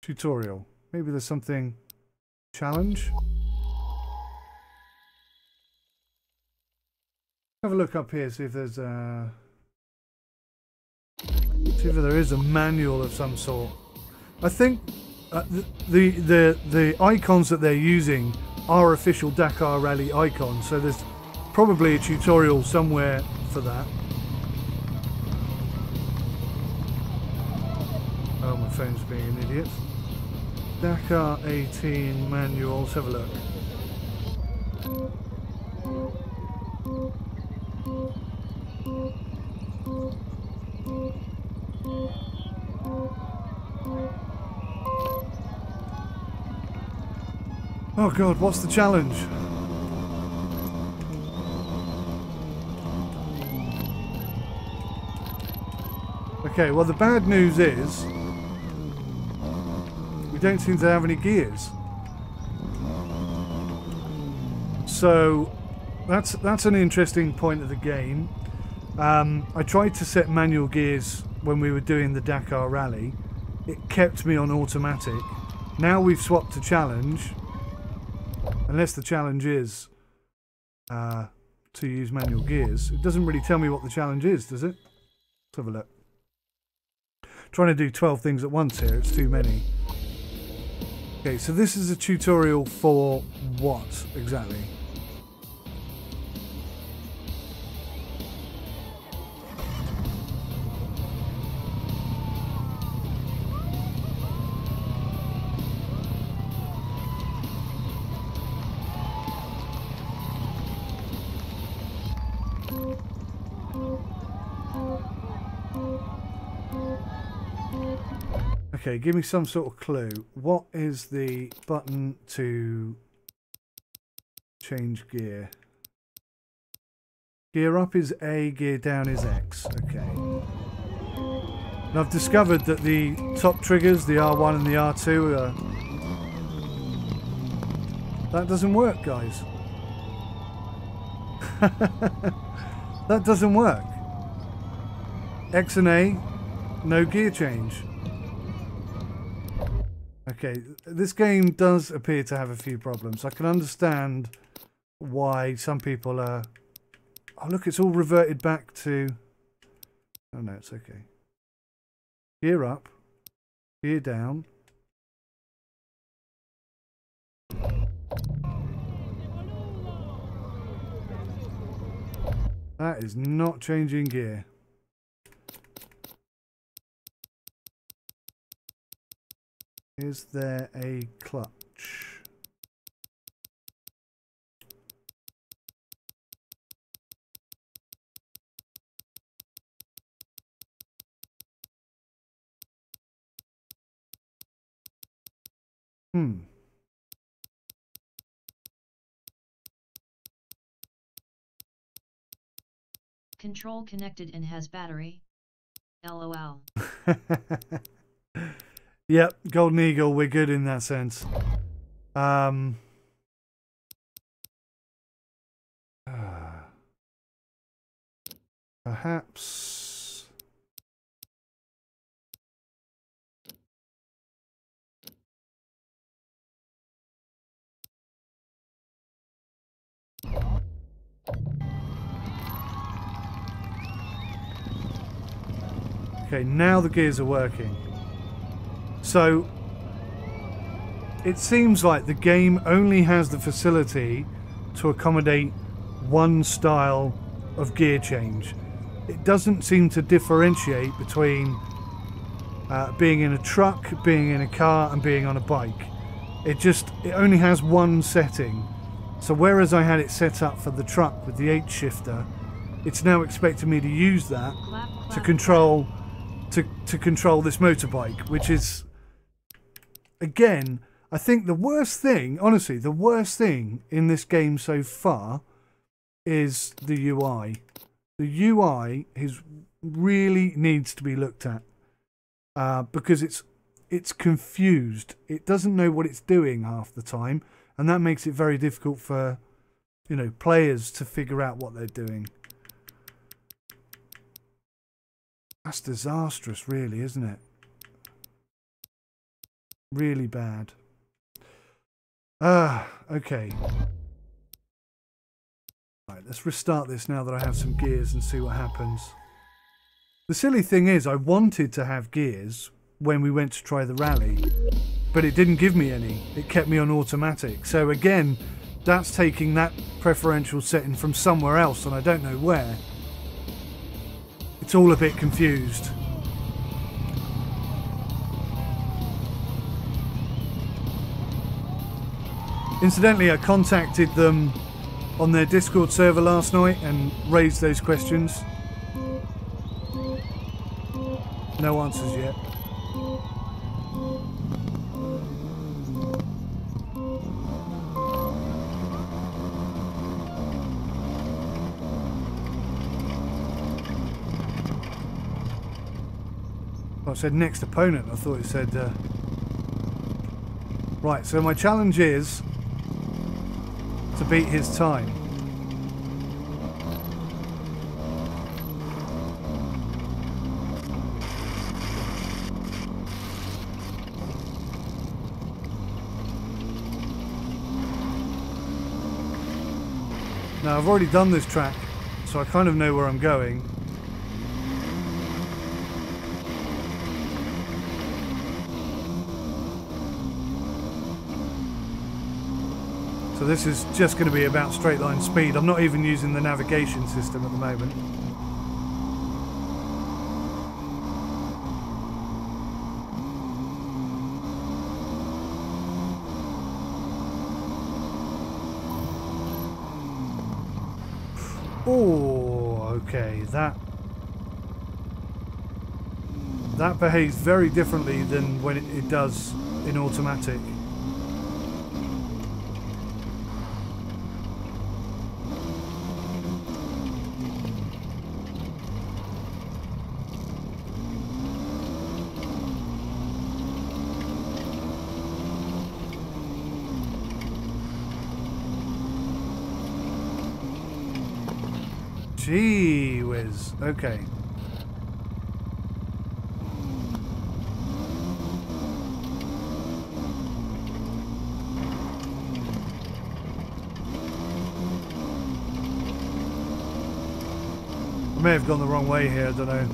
Tutorial. Maybe there's something... Challenge? Have a look up here, see if there's a... See if there is a manual of some sort. I think the icons that they're using are official Dakar Rally icons, so there's probably a tutorial somewhere for that. Oh, my phone's being an idiot. Dakar 18 manual, let's have a look. Oh god, what's the challenge? Okay, well the bad news is we don't seem to have any gears. So that's an interesting point of the game. I tried to set manual gears when we were doing the Dakar Rally. It kept me on automatic. Now we've swapped to challenge. Unless the challenge is to use manual gears. It doesn't really tell me what the challenge is, does it? Let's have a look. Trying to do 12 things at once here, it's too many. Okay, so this is a tutorial for what exactly? Okay, give me some sort of clue. What is the button to change gear? Gear up is A, gear down is X. Okay. And I've discovered that the top triggers, the R1 and the R2, that doesn't work, guys. That doesn't work. X and A, no gear change. Okay, this game does appear to have a few problems. I can understand why some people are... Oh, look, it's all reverted back to... Oh, no, it's okay. Gear up. Gear down. That is not changing gear. Is there a clutch? Control connected and has battery. LOL. Yep, Golden Eagle, we're good in that sense. Perhaps... Okay, now the gears are working. So, it seems like the game only has the facility to accommodate one style of gear change. It doesn't seem to differentiate between being in a truck, being in a car and being on a bike. It only has one setting. So whereas I had it set up for the truck with the H shifter, it's now expecting me to use that to control this motorbike, which is, again, I think the worst thing, honestly, the worst thing in this game so far is the UI. The UI really needs to be looked at because it's confused. It doesn't know what it's doing half the time, and that makes it very difficult for, you know, players to figure out what they're doing. That's disastrous, really, isn't it? Really bad. Okay. Right, let's restart this now that I have some gears and see what happens. The silly thing is, I wanted to have gears when we went to try the rally, but it didn't give me any. It kept me on automatic. So again, that's taking that preferential setting from somewhere else, and I don't know where. It's all a bit confused. Incidentally, I contacted them on their Discord server last night and raised those questions. No answers yet. Well, it said next opponent. I thought it said... Right, so my challenge is to beat his time. Now, I've already done this track, so I kind of know where I'm going. So this is just going to be about straight line speed. I'm not even using the navigation system at the moment. Oh, okay, that behaves very differently than when it does in automatic. Gee whiz, okay. I may have gone the wrong way here, I don't know.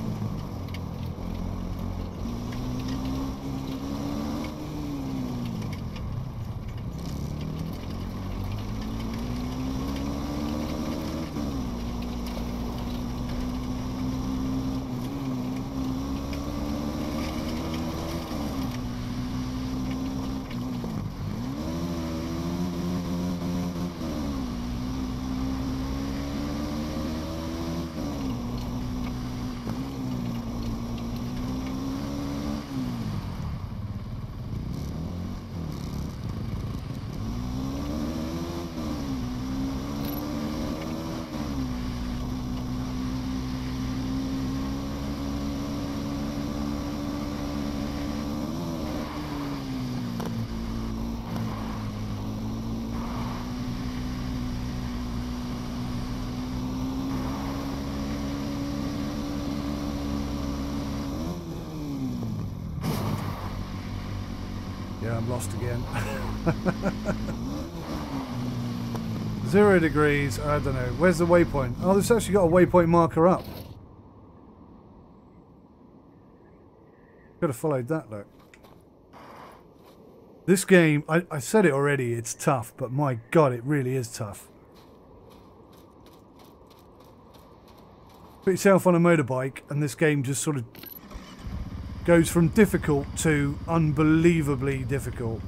Yeah, I'm lost again. 0 degrees, I don't know. Where's the waypoint? Oh, this actually got a waypoint marker up. Could have followed that, look. This game, I said it already, it's tough, but my god, it really is tough. Put yourself on a motorbike and this game just sort of goes from difficult to unbelievably difficult.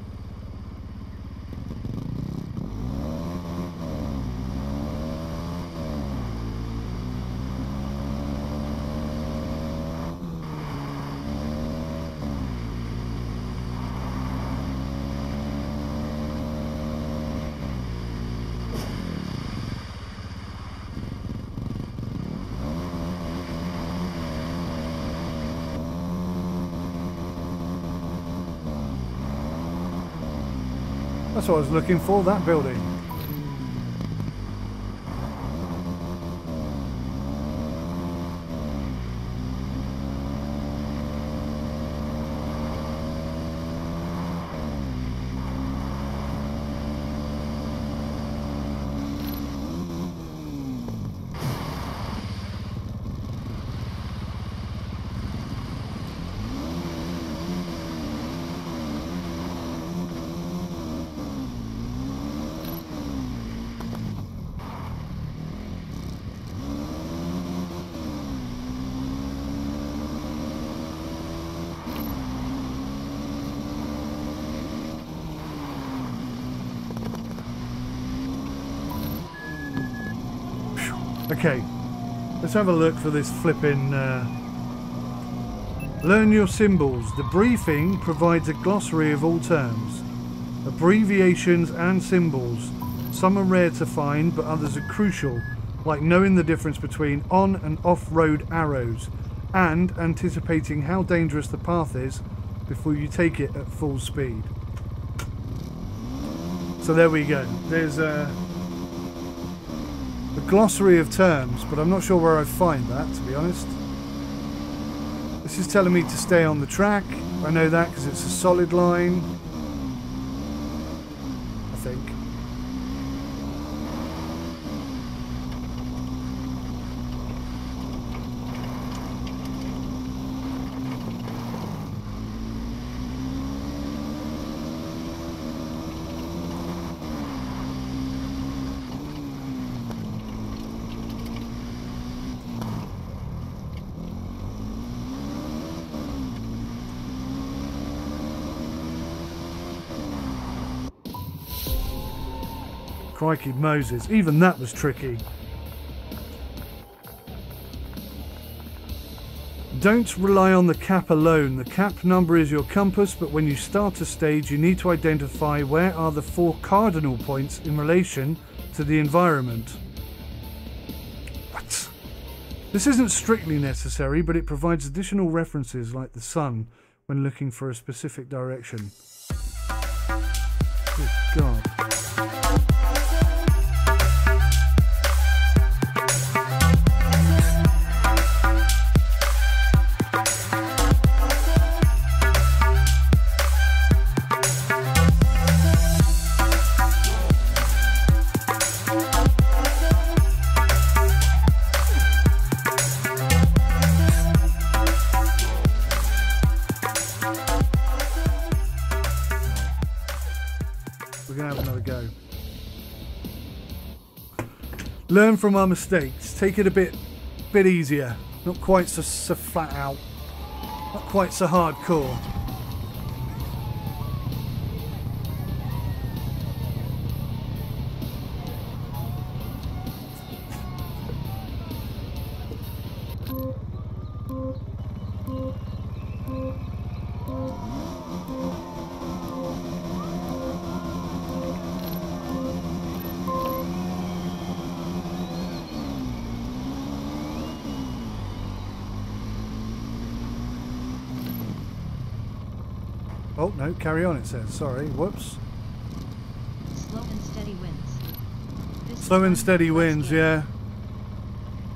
That's what I was looking for, that building. Okay, let's have a look for this flipping... Learn your symbols. The briefing provides a glossary of all terms, abbreviations and symbols. Some are rare to find, but others are crucial, like knowing the difference between on and off-road arrows and anticipating how dangerous the path is before you take it at full speed. So there we go. There's a glossary of terms, but I'm not sure where I find that, to be honest. This is telling me to stay on the track. I know that because it's a solid line, I think. Crikey Moses, even that was tricky. Don't rely on the cap alone. The cap number is your compass, but when you start a stage, you need to identify where are the 4 cardinal points in relation to the environment. What? This isn't strictly necessary, but it provides additional references like the sun when looking for a specific direction. Good God. Learn from our mistakes. Take it a bit easier. Not quite so flat out. Not quite so hardcore. Oh, no, carry on, it says. Sorry, whoops. Slow and steady wins. Slow and steady wins, yeah.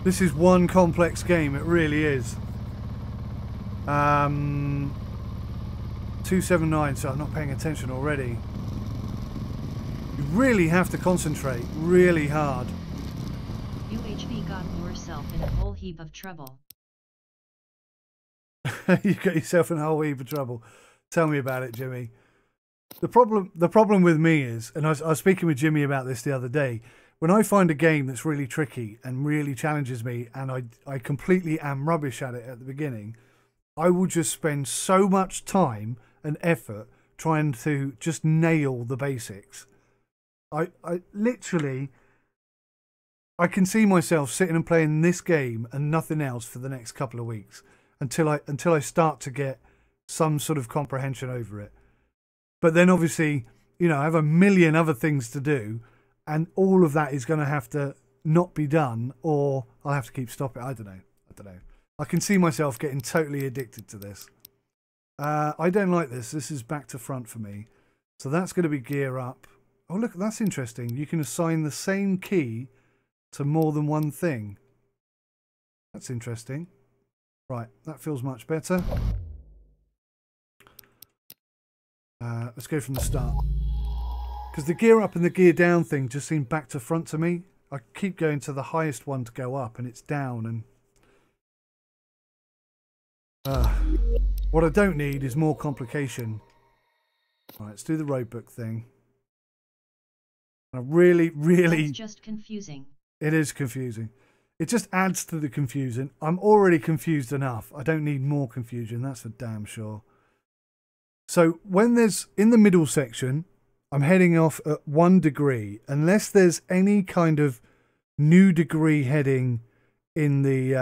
This is one complex game, it really is. 279, so I'm not paying attention already. You really have to concentrate really hard. UHV got yourself in a whole heap of trouble. You got yourself in a whole heap of trouble. Tell me about it, Jimmy. The problem with me is, and I was speaking with Jimmy about this the other day, when I find a game that's really tricky and really challenges me and I completely am rubbish at it at the beginning, I will just spend so much time and effort trying to just nail the basics. I literally, I can see myself sitting and playing this game and nothing else for the next couple of weeks until I start to get some sort of comprehension over it. But then obviously, you know, I have a million other things to do and all of that is going to have to not be done, or I'll have to keep stopping. I don't know. I can see myself getting totally addicted to this. I don't like this. This is back to front for me. So that's going to be gear up. Oh, look, that's interesting. You can assign the same key to more than one thing. That's interesting. Right, that feels much better. Let's go from the start. Because the gear up and the gear down thing just seem back to front to me. I keep going to the highest one to go up and it's down. And what I don't need is more complication. Right, let's do the roadbook thing. I really... It's just confusing. It is confusing. It just adds to the confusion. I'm already confused enough. I don't need more confusion, that's for damn sure. So when there's, in the middle section, I'm heading off at 1 degree. Unless there's any kind of new degree heading in the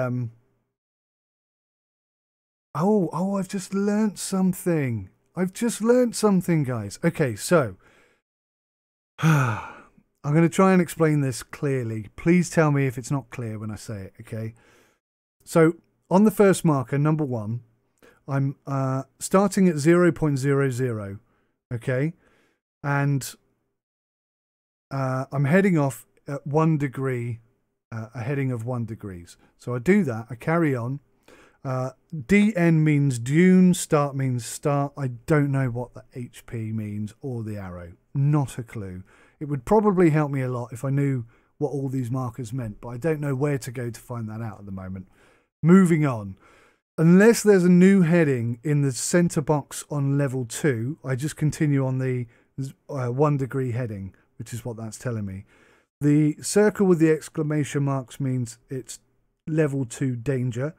I've just learnt something. I've just learnt something, guys. Okay, so I'm going to try and explain this clearly. Please tell me if it's not clear when I say it, okay? So on the first marker, number 1, I'm starting at 0.00, okay? And I'm heading off at 1 degree, a heading of 1 degrees. So I do that, I carry on. DN means dune, start means start. I don't know what the HP means or the arrow. Not a clue. It would probably help me a lot if I knew what all these markers meant, but I don't know where to go to find that out at the moment. Moving on. Unless there's a new heading in the center box on level 2, I just continue on the 1 degree heading, which is what that's telling me. The circle with the exclamation marks means it's level 2 danger.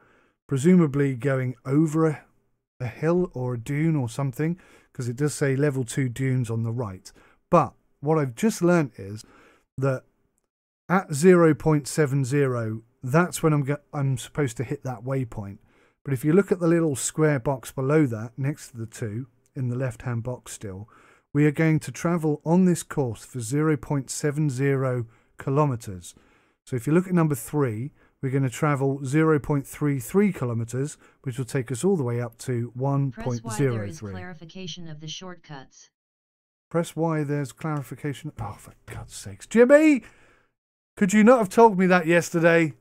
Presumably going over a hill or a dune or something, because it does say level 2 dunes on the right. But what I've just learnt is that at 0.70, that's when I'm supposed to hit that waypoint. But if you look at the little square box below that, next to the 2, in the left-hand box still, we are going to travel on this course for 0.70 kilometers. So if you look at number 3, we're going to travel 0.33 kilometers, which will take us all the way up to 1.03. Press Y, there is clarification of the shortcuts. Press Y, there's clarification. Oh, for God's sakes. Jimmy! Could you not have told me that yesterday?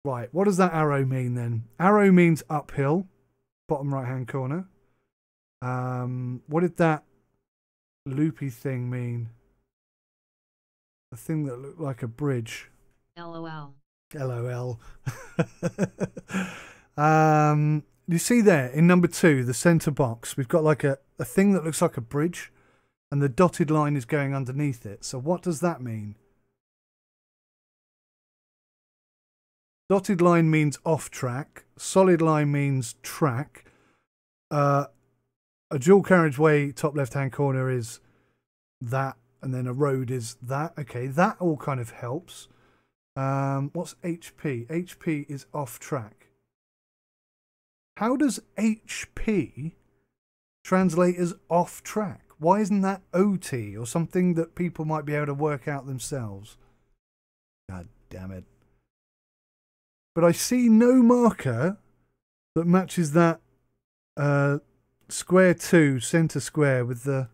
Right, what does that arrow mean then? Arrow means uphill, bottom right-hand corner. What did that loopy thing mean? The thing that looked like a bridge. LOL. LOL. You see there in number 2, the center box, we've got like a thing that looks like a bridge, and the dotted line is going underneath it. So what does that mean? Dotted line means off track. Solid line means track. A dual carriageway top left hand corner is that, and then a road is that. Okay, that all kind of helps. What's HP? HP is off track. How does HP translate as off track? Why isn't that OT or something that people might be able to work out themselves? God damn it. But I see no marker that matches that square 2 center square with the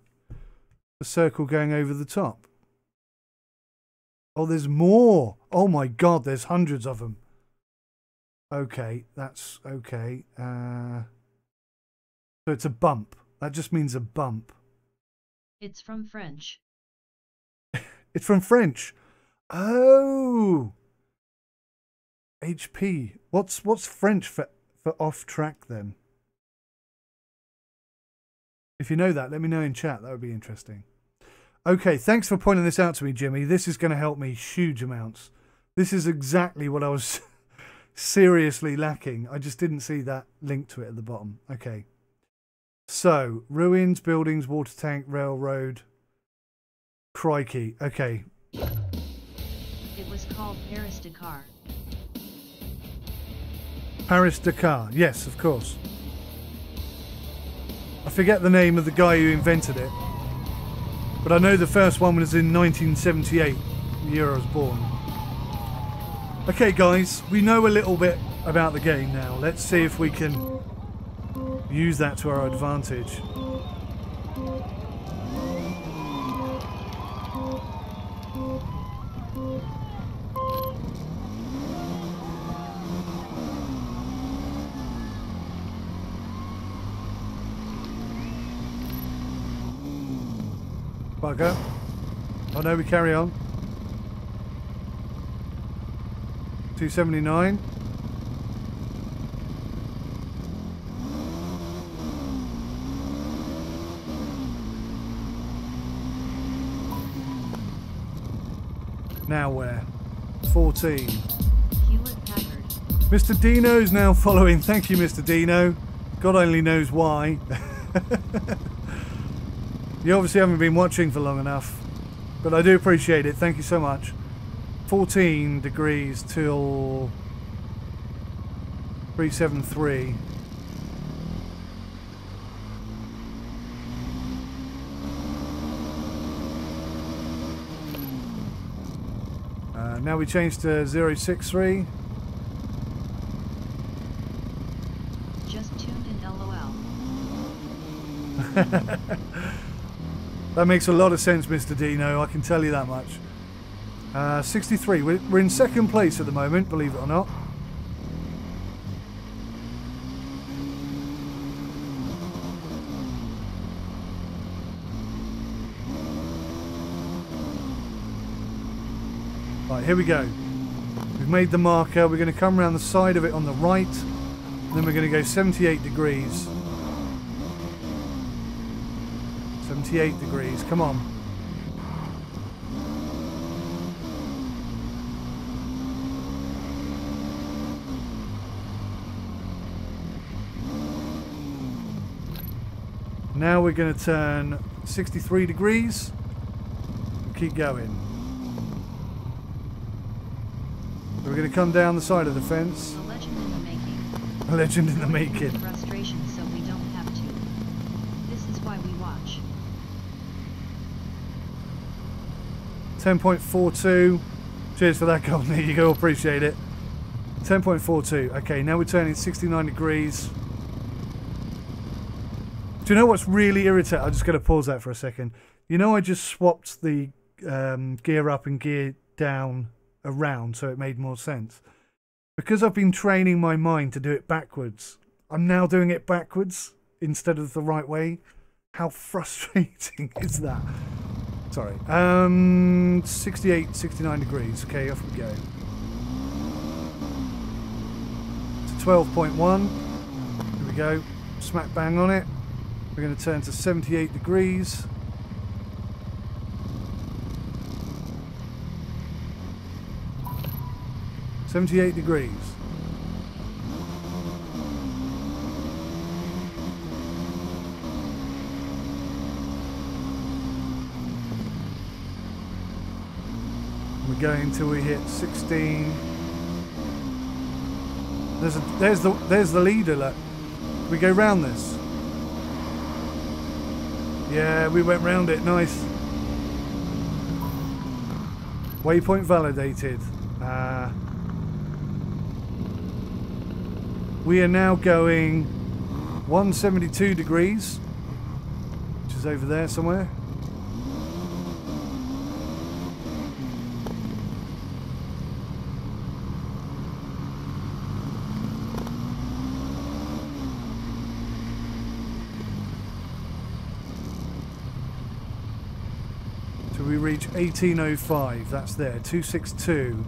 circle going over the top. Oh, there's more. Oh my God, there's hundreds of them. Okay, that's okay. So it's a bump. That just means a bump. It's from French. It's from French. Oh. HP. What's French for off track then? If you know that, let me know in chat. That would be interesting. Okay, thanks for pointing this out to me, Jimmy. This is going to help me huge amounts. This is exactly what I was seriously lacking. I just didn't see that link to it at the bottom. Okay. So, ruins, buildings, water tank, railroad. Crikey. Okay. It was called Paris Dakar. Paris Dakar. Yes, of course. I forget the name of the guy who invented it. But I know the first one was in 1978, the year I was born. Okay, guys, we know a little bit about the game now. Let's see if we can use that to our advantage. Bugger. Oh no, we carry on. 279. Now where? 14. Hewlett-Packard. Mr. Dino's now following. Thank you, Mr. Dino. God only knows why. You obviously haven't been watching for long enough, but I do appreciate it. Thank you so much. 14 degrees till 373. Now we change to 063. Just tuned in, LOL. That makes a lot of sense, Mr. Dino, I can tell you that much. 63. We're in second place at the moment, believe it or not. Right, here we go. We've made the marker. We're going to come around the side of it on the right. Then we're going to go 78 degrees. 78 degrees. Come on. Now we're going to turn 63 degrees. Keep going. We're going to come down the side of the fence. A legend in the making. A legend in the making. Frustration, so we don't have to. This is why we watch. 10.42. Cheers for that, Golden. There you go. Appreciate it. 10.42. Okay, now we're turning 69 degrees. Do you know what's really irritating? I'm just going to pause that for a second. You know, I just swapped the gear up and gear down around so it made more sense. Because I've been training my mind to do it backwards, I'm now doing it backwards instead of the right way. How frustrating is that? Sorry. 68, 69 degrees. Okay, off we go. To 12.1. Here we go. Smack bang on it. We're going to turn to 78 degrees. $78 degrees. We're going till we hit 16. There's the leader. Look. We go round this. Yeah, we went round it. Nice. Waypoint validated. We are now going 172 degrees, which is over there somewhere. Till we reach 1805, that's there, 262.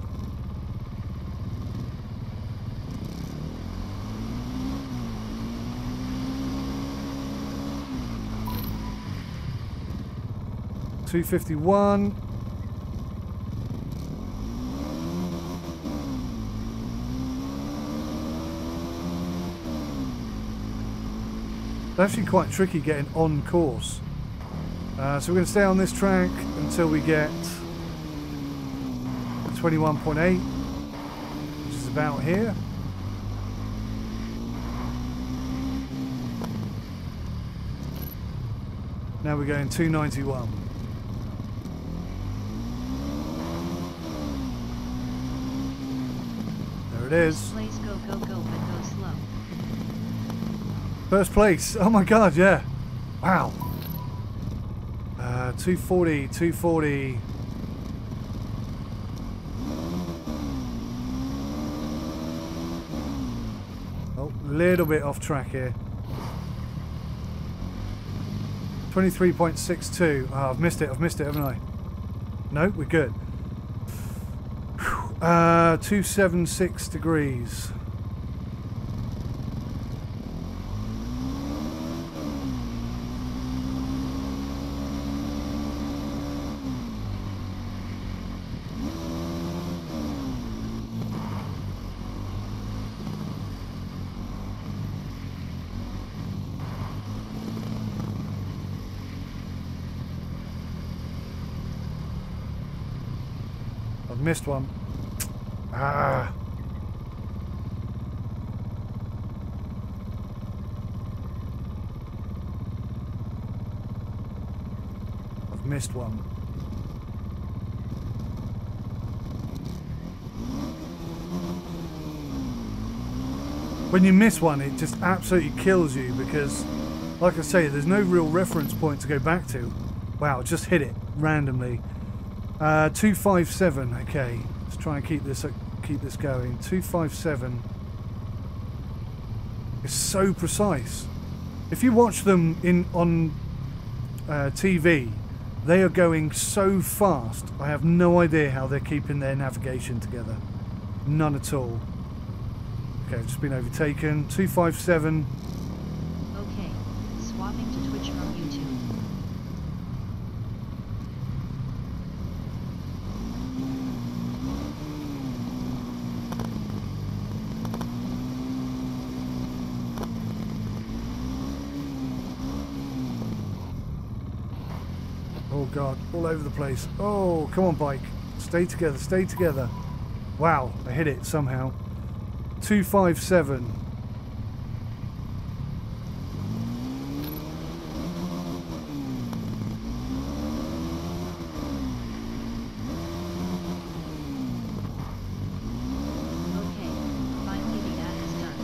$251. It's actually quite tricky getting on course. So we're going to stay on this track until we get 21.8, which is about here. Now we're going 291. It is. Place, go, but go slow. First place. Oh my god, yeah. Wow. 240, 240. Oh, a little bit off track here. 23.62. Oh, I've missed it, haven't I? No, we're good. 276 degrees. I've missed one. Ah. I've missed one. When you miss one, it just absolutely kills you because, like I say, there's no real reference point to go back to. Wow, just hit it randomly. 257. Okay, let's try and keep this going. 257 is so precise. If you watch them on TV, they are going so fast. I have no idea how they're keeping their navigation together. None at all. Okay, I've just been overtaken. 257. Okay, swapping to Twitch from YouTube. Oh God, all over the place. Oh, come on, bike. Stay together, stay together. Wow, I hit it somehow. 257. Okay, finally the ad is done.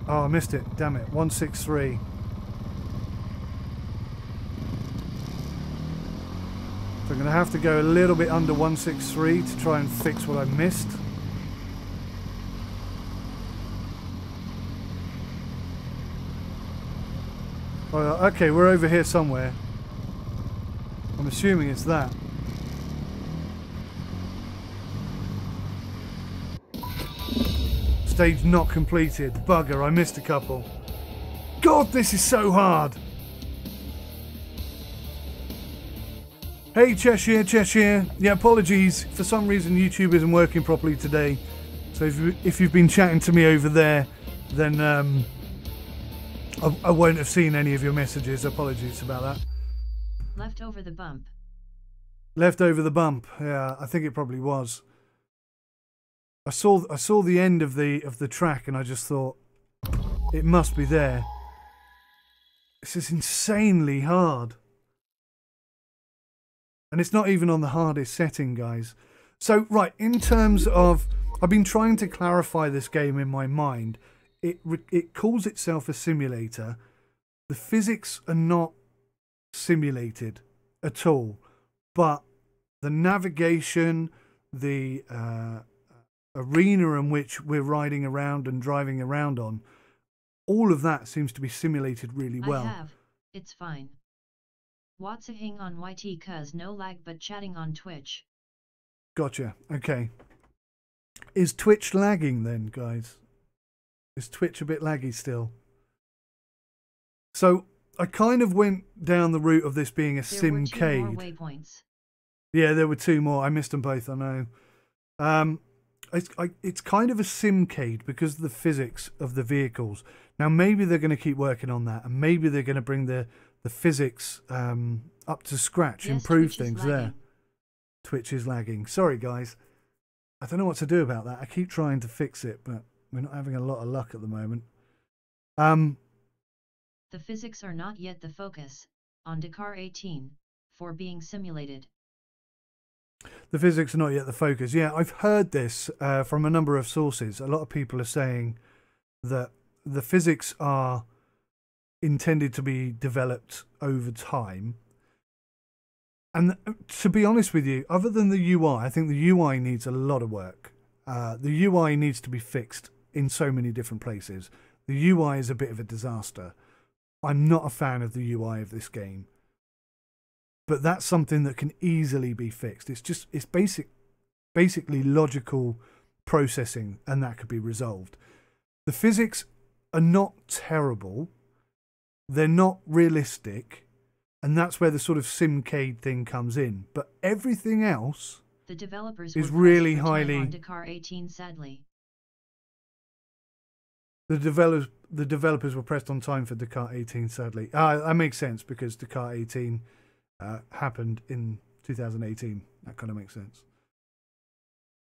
Oh, I missed it. Damn it. 163. So I'm going to have to go a little bit under 163 to try and fix what I missed. Oh, okay, we're over here somewhere. I'm assuming it's that. Stage not completed. Bugger, I missed a couple. God, this is so hard. Hey Cheshire, Cheshire. Yeah, apologies. For some reason YouTube isn't working properly today. So if you've been chatting to me over there, then I won't have seen any of your messages. Apologies about that. Left over the bump. Left over the bump. Yeah, I think it probably was. I saw the end of the track and I just thought it must be there. This is insanely hard. And it's not even on the hardest setting, guys. So, right, in terms of... I've been trying to clarify this game in my mind. It calls itself a simulator. The physics are not simulated at all. But the navigation, the arena in which we're riding around and driving around on, all of that seems to be simulated really well. I have. It's fine. Watching on YT cuz no lag but chatting on Twitch. Gotcha. Okay. Is Twitch lagging then, guys? Is Twitch a bit laggy still? So I kind of went down the route of this being a There were 2 more simcade. waypoints. Yeah, there were 2 more. I missed them both, I know. It's kind of a simcade because of the physics of the vehicles. Now maybe they're going to keep working on that, and maybe they're going to bring the physics up to scratch, Yes, improve Twitch is things there. lagging. Twitch is lagging. Sorry, guys. I don't know what to do about that. I keep trying to fix it, but we're not having a lot of luck at the moment. The physics are not yet the focus on Dakar 18 for being simulated. The physics are not yet the focus. Yeah, I've heard this from a number of sources. A lot of people are saying that the physics are intended to be developed over time. And to be honest with you, other than the UI, I think the UI needs a lot of work. The UI needs to be fixed in so many different places. The UI is a bit of a disaster. I'm not a fan of the UI of this game. But that's something that can easily be fixed. It's basically logical processing, and that could be resolved. The physics are not terrible. They're not realistic. And that's where the sort of simcade thing comes in. But everything else The developers is were really pressed for time highly... on Dakar 18 sadly. The developers were pressed on time for Dakar 18, sadly. That makes sense because Dakar 18 happened in 2018. That kind of makes sense.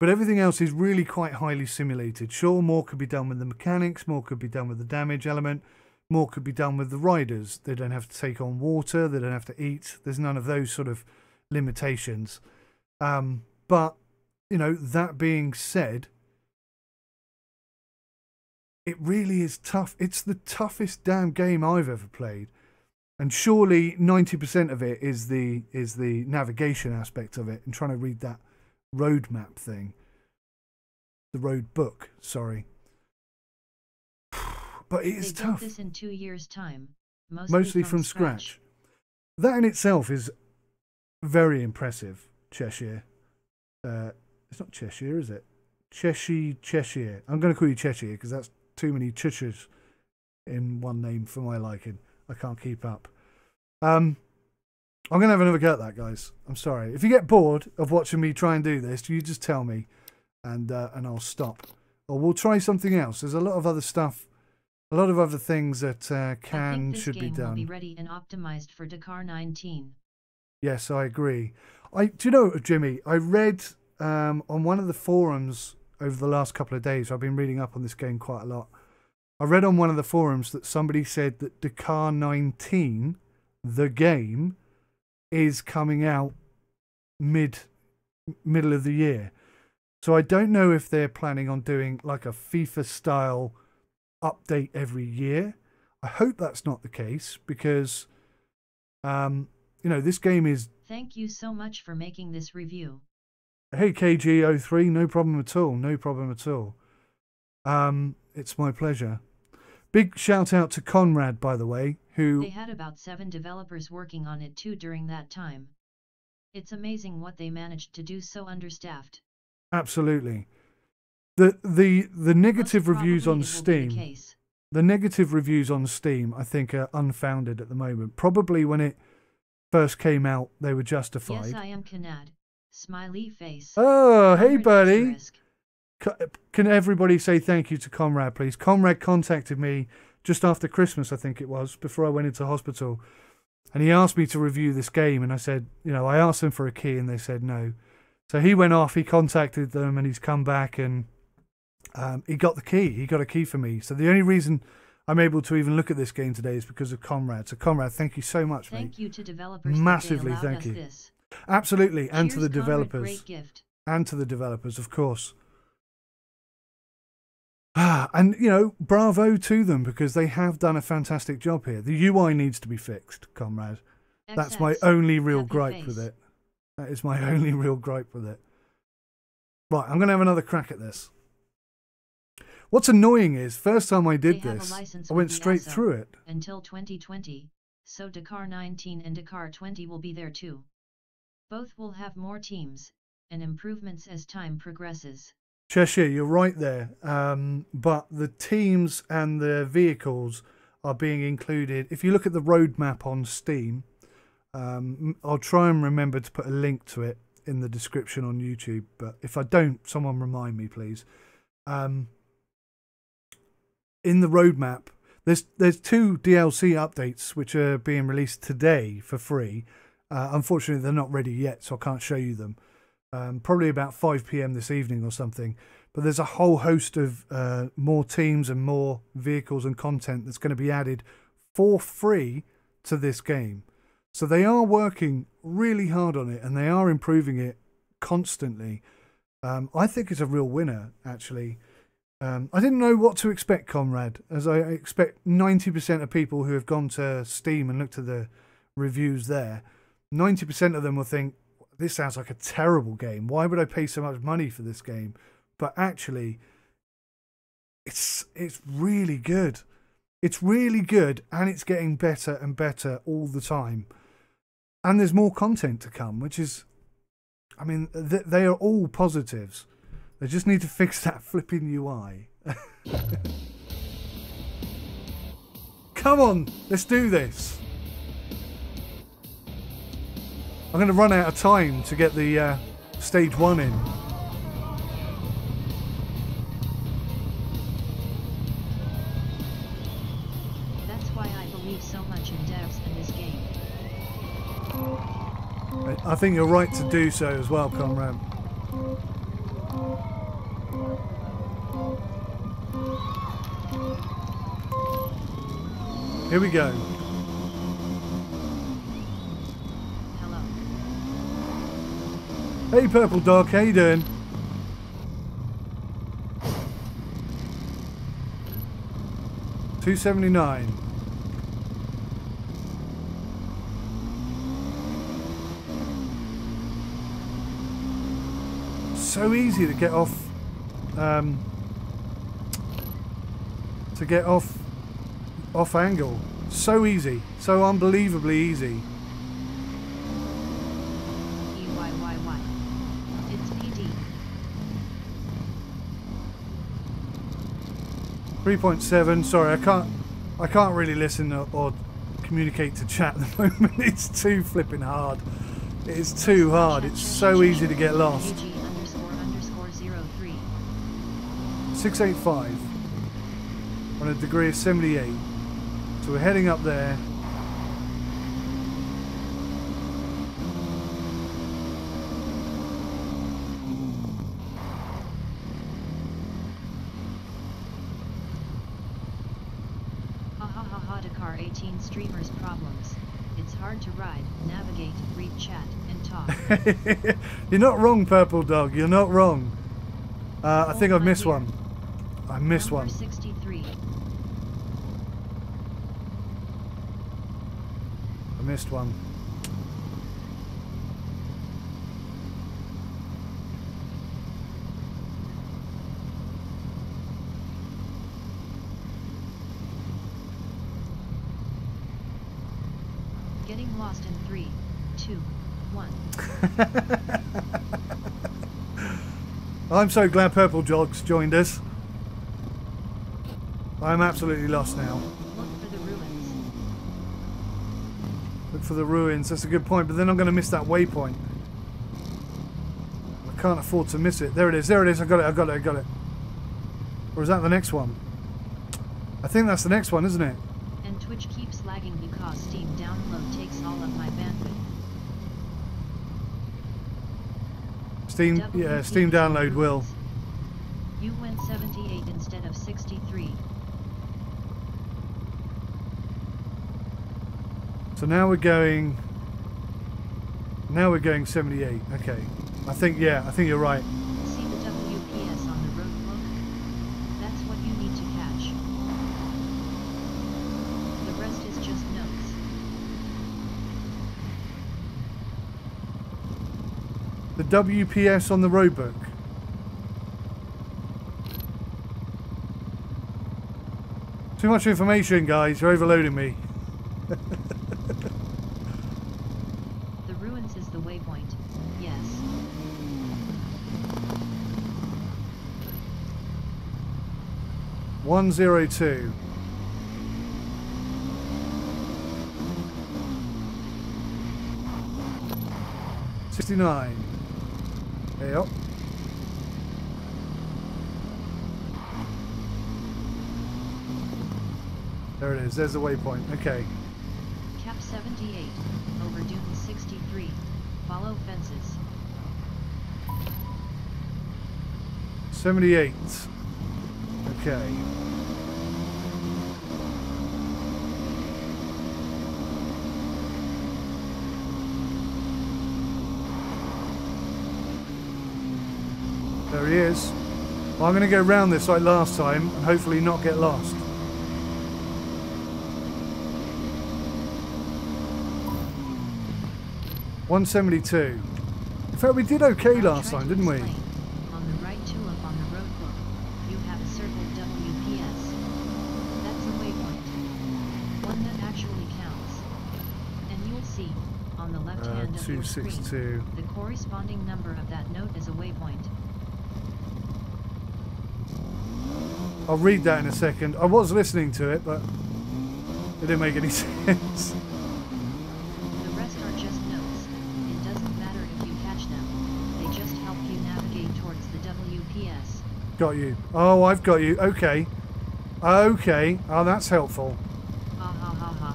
But everything else is really quite highly simulated. Sure, more could be done with the mechanics, more could be done with the damage element, more could be done with the riders. They don't have to take on water, they don't have to eat. There's none of those sort of limitations. But, you know, that being said, it really is tough. It's the toughest damn game I've ever played. And surely 90% of it is the navigation aspect of it and trying to read that road map thing. The road book, sorry. But it is tough. They built this in 2 years' time, mostly from scratch. That in itself is very impressive, Cheshire. It's not Cheshire, is it? Cheshire. I'm going to call you Cheshire because that's too many Cheshires in one name for my liking. I can't keep up. I'm going to have another go at that, guys. I'm sorry. If you get bored of watching me try and do this, you just tell me and I'll stop. Or we'll try something else. There's a lot of other stuff, a lot of other things that should be done. I think this game will be ready and optimized for Dakar 19. Yes, I agree. Do you know, Jimmy, I read on one of the forums over the last couple of days, I've been reading up on this game quite a lot. I read on one of the forums that somebody said that Dakar 19, the game, is coming out middle of the year. So I don't know if they're planning on doing like a FIFA style update every year. I hope that's not the case because, you know, this game is... Thank you so much for making this review. Hey, KG03, no problem at all. No problem at all. It's my pleasure. Big shout out to Conrad, by the way, who... They had about 7 developers working on it too during that time. It's amazing what they managed to do so understaffed. Absolutely. The negative reviews on Steam... The negative reviews on Steam, I think, are unfounded at the moment. Probably when it first came out, they were justified. Yes, I am Kanad. Smiley face. Oh, hey, buddy. Can everybody say thank you to Conrad, please? Conrad contacted me just after Christmas, I think it was, before I went into hospital. And he asked me to review this game. And I said, you know, I asked them for a key and they said no. So he went off, he contacted them and he's come back and he got the key. He got a key for me. So the only reason I'm able to even look at this game today is because of Conrad. So Conrad, thank you so much, mate. Thank you to developers. Massively, thank you. This. Absolutely. And Cheers, to the developers. Conrad, great gift. And to the developers, of course. And, you know, bravo to them because they have done a fantastic job here. The UI needs to be fixed, Conrad. That's my only real gripe with it. That is my only real gripe with it. Right, I'm going to have another crack at this. What's annoying is, first time I did this, I went straight through it. Until 2020, so Dakar 19 and Dakar 20 will be there too. Both will have more teams and improvements as time progresses. Cheshire, you're right there. But the teams and the vehicles are being included. If you look at the roadmap on Steam, I'll try and remember to put a link to it in the description on YouTube. But if I don't, someone remind me, please. In the roadmap, there's 2 DLC updates which are being released today for free. Unfortunately, they're not ready yet, so I can't show you them. Probably about 5 PM this evening or something. But there's a whole host of more teams and more vehicles and content that's going to be added for free to this game. So they are working really hard on it and they are improving it constantly. I think it's a real winner, actually. I didn't know what to expect, Conrad, as I expect 90% of people who have gone to Steam and looked at the reviews there, 90% of them will think, this sounds like a terrible game. Why would I pay so much money for this game? But actually, it's really good. It's really good, and it's getting better and better all the time. And there's more content to come, which is, I mean, they are all positives. They just need to fix that flipping UI. Come on, let's do this. I'm going to run out of time to get the stage 1 in. That's why I believe so much in devs in this game. I think you're right to do so as well, comrade. Here we go. Hello. Hey, Purple Dog, how you doing? $2.79. So easy to get off. Off angle. So easy. So unbelievably easy. EYYY. It's PD. 3.7. Sorry, I can't really listen or communicate to chat at the moment. It's too flipping hard. It's too hard. It's so easy to get lost. UG__03. 685 on a degree of 78. So we're heading up there. Dakar 18 streamers problems. It's hard to ride, navigate, read chat, and talk. You're not wrong, Purple Dog. You're not wrong. I think I've missed one. I missed one. 63. I missed one. Getting lost in 3, 2, 1. I'm so glad Purple Dog's joined us. I'm absolutely lost now. Look for the ruins. Look for the ruins. That's a good point, but then I'm going to miss that waypoint. I can't afford to miss it. There it is. There it is. I got it. I got it. I got it. Or is that the next one? I think that's the next one, isn't it? And Twitch keeps lagging because Steam download takes all of my bandwidth. Steam, yeah, Steam download will. You went 78 instead of 63. So now we're going 78. Okay. I think you're right. See the WPS on the road book? That's what you need to catch. The rest is just notes. The WPS on the road book. Too much information, guys. You're overloading me. The ruins is the waypoint. Yes. $102. $69. Yep. There it is. There's the waypoint. Okay. Cap 78. Over dune 63. Follow fences. 78. Okay. There he is. Well, I'm going to go round this like last time and hopefully not get lost. $172. In fact, we did okay last time, didn't we? On the right tulip on the road book, you have a circled WPS. That's a waypoint. One that actually counts. And you'll see, on the left hand of your screen, 262. the corresponding number of that note is a waypoint. I'll read that in a second. I was listening to it, but it didn't make any sense. The rest are just notes. It doesn't matter if you catch them. They just help you navigate towards the WPS. Got you. Oh, I've got you. Okay. Okay. Oh, that's helpful. Ha ha ha ha.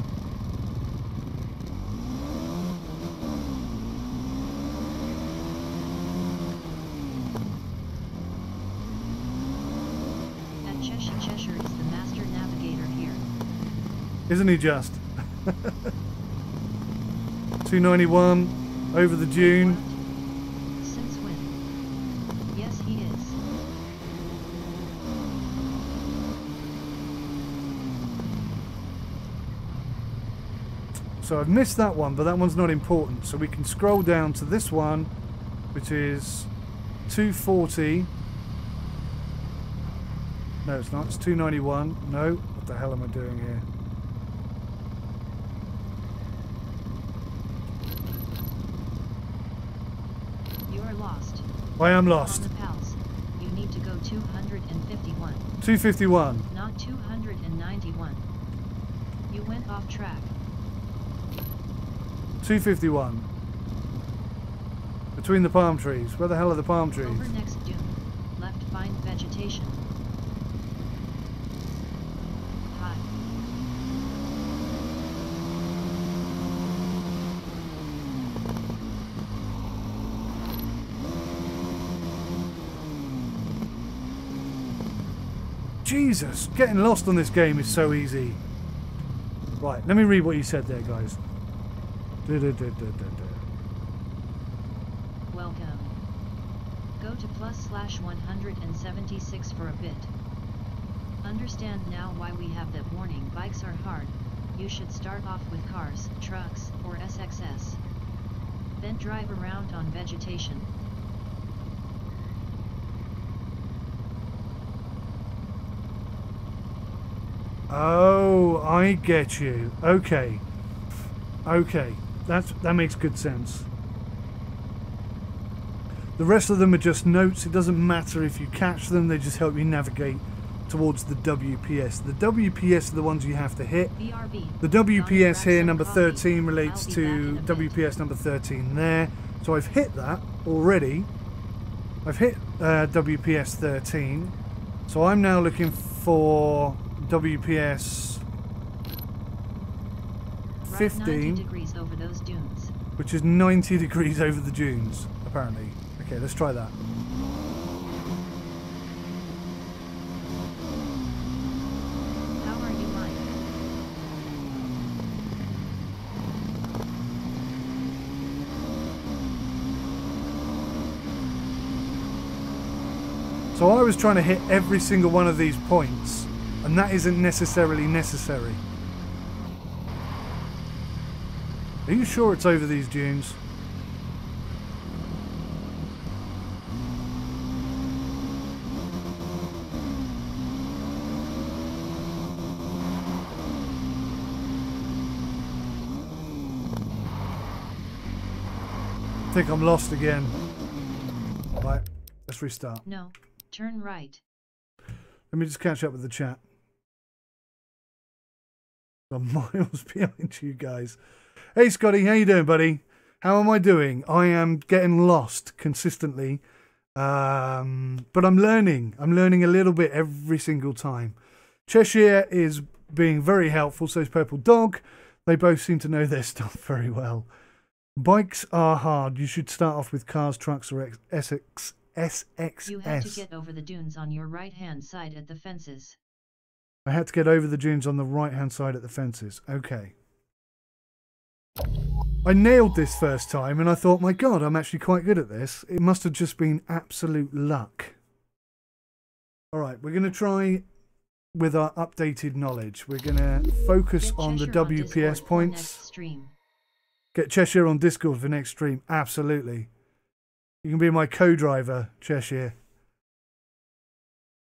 Isn't he just? 291 over the dune. What? Since when? Yes, he is. So I've missed that one, but that one's not important. So we can scroll down to this one, which is 240. No, it's not. It's 291. No. What the hell am I doing here? You are lost. I am lost. On the pals. You need to go 251. 251. Not 291. You went off track. 251. Between the palm trees. Where the hell are the palm trees? Over next dune. Left find vegetation. Hi. Jesus, getting lost on this game is so easy. Right, let me read what you said there, guys. Welcome. Go to +/176 for a bit. Understand now why we have that warning. Bikes are hard. You should start off with cars, trucks, or SXS. Then drive around on vegetation. Oh, I get you. Okay. Okay. That makes good sense. The rest of them are just notes. It doesn't matter if you catch them. They just help you navigate towards the WPS. The WPS are the ones you have to hit. BRB. The WPS here, number 13, relates to WPS number 13 there. So I've hit that already. I've hit WPS 13. So I'm now looking for WPS 15, 90 degrees over those dunes. which is 90 degrees over the dunes, apparently. Okay, let's try that. How are you, Mike? So I was trying to hit every single one of these points, and that isn't necessarily necessary. Are you sure it's over these dunes? I think I'm lost again. Right, let's restart. No, turn right. Let me just catch up with the chat. I'm miles behind you guys. Hey Scotty, how you doing, buddy? How am I doing? I am getting lost consistently, but I'm learning. I'm learning a little bit every single time. Cheshire is being very helpful, so is Purple Dog. They both seem to know their stuff very well. Bikes are hard. You should start off with cars, trucks, or SXS. You have to get over the dunes on your right-hand side at the fences. I had to get over the dunes on the right-hand side at the fences. Okay. I nailed this first time and I thought, my God, I'm actually quite good at this. It must have just been absolute luck. Alright, we're going to try with our updated knowledge. We're going to focus on the WPS points. Get Cheshire on Discord for next stream. Absolutely. You can be my co-driver, Cheshire.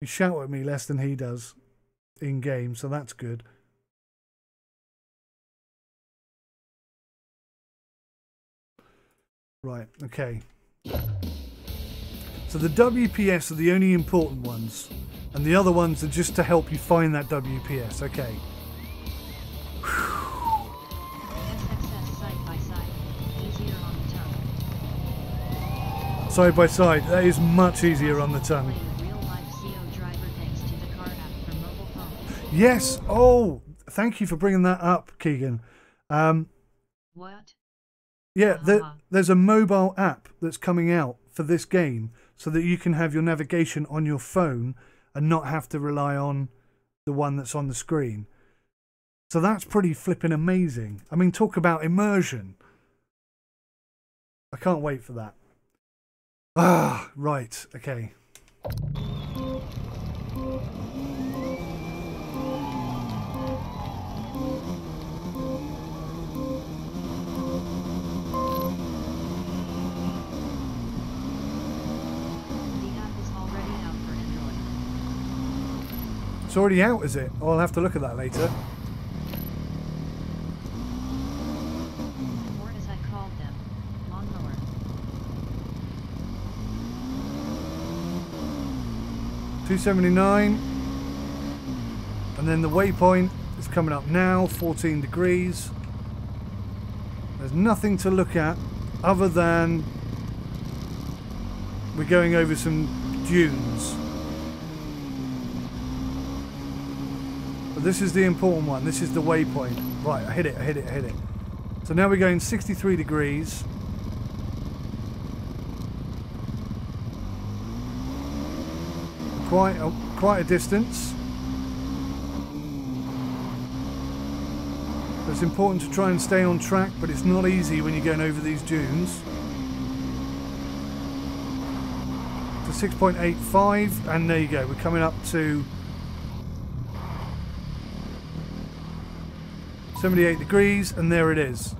You shout at me less than he does in game, so that's good. Right, okay. So the WPS are the only important ones, and the other ones are just to help you find that WPS. Okay. SXS side by side, easier on the tongue. Side by side, that is much easier on the tongue. Real-life CO driver thanks to Dakar app for mobile phones. Yes. Oh, thank you for bringing that up, Keegan. What? Yeah, there's a mobile app that's coming out for this game so that you can have your navigation on your phone and not have to rely on the one that's on the screen. So that's pretty flipping amazing. I mean, talk about immersion. I can't wait for that. Ah, right, okay. It's already out, is it? Oh, I'll have to look at that later. Or as I called them, lawnmower. $279. And then the waypoint is coming up now, 14 degrees. There's nothing to look at other than we're going over some dunes. But this is the important one. This is the waypoint. Right, I hit it, I hit it, I hit it. So now we're going 63 degrees. Quite a distance. It's important to try and stay on track, but it's not easy when you're going over these dunes. To 6.85, and there you go. We're coming up to 78 degrees, and there it is.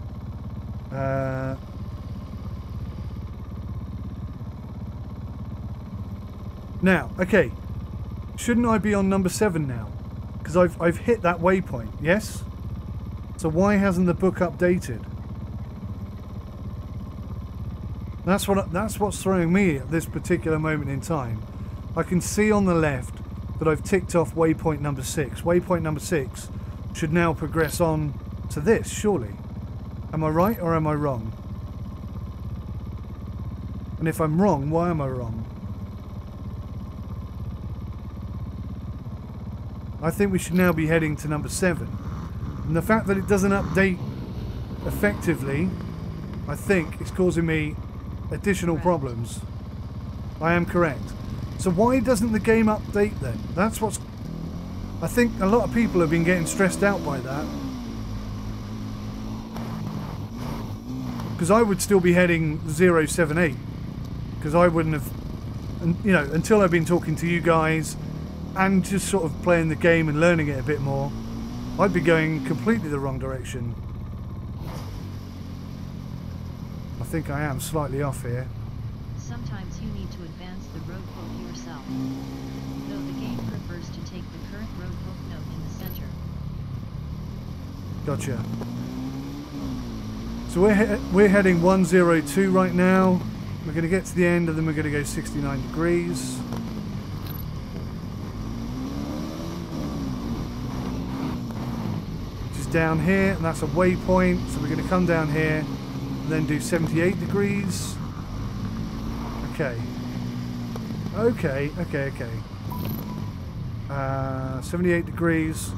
Now, okay, shouldn't I be on number 7 now? Because I've hit that waypoint, yes? So why hasn't the book updated? That's what's throwing me at this particular moment in time. I can see on the left that I've ticked off waypoint number 6. Waypoint number 6 should now progress on to this, surely. Am I right or am I wrong? And if I'm wrong, why am I wrong? I think we should now be heading to number 7. And the fact that it doesn't update effectively, I think, is causing me additional problems. I am correct. So why doesn't the game update then? That's what's... I think a lot of people have been getting stressed out by that. Because I would still be heading 078. Because I wouldn't have... You know, until I've been talking to you guys and just sort of playing the game and learning it a bit more, I'd be going completely the wrong direction. I think I am slightly off here. Sometimes you need to advance the road book yourself, though the game prefers to take the current road book note in the center. Gotcha. So we're heading 102 right now. We're going to get to the end and then we're going to go 69 degrees. Down here, and that's a waypoint, so we're going to come down here and then do 78 degrees. Okay, 78 degrees.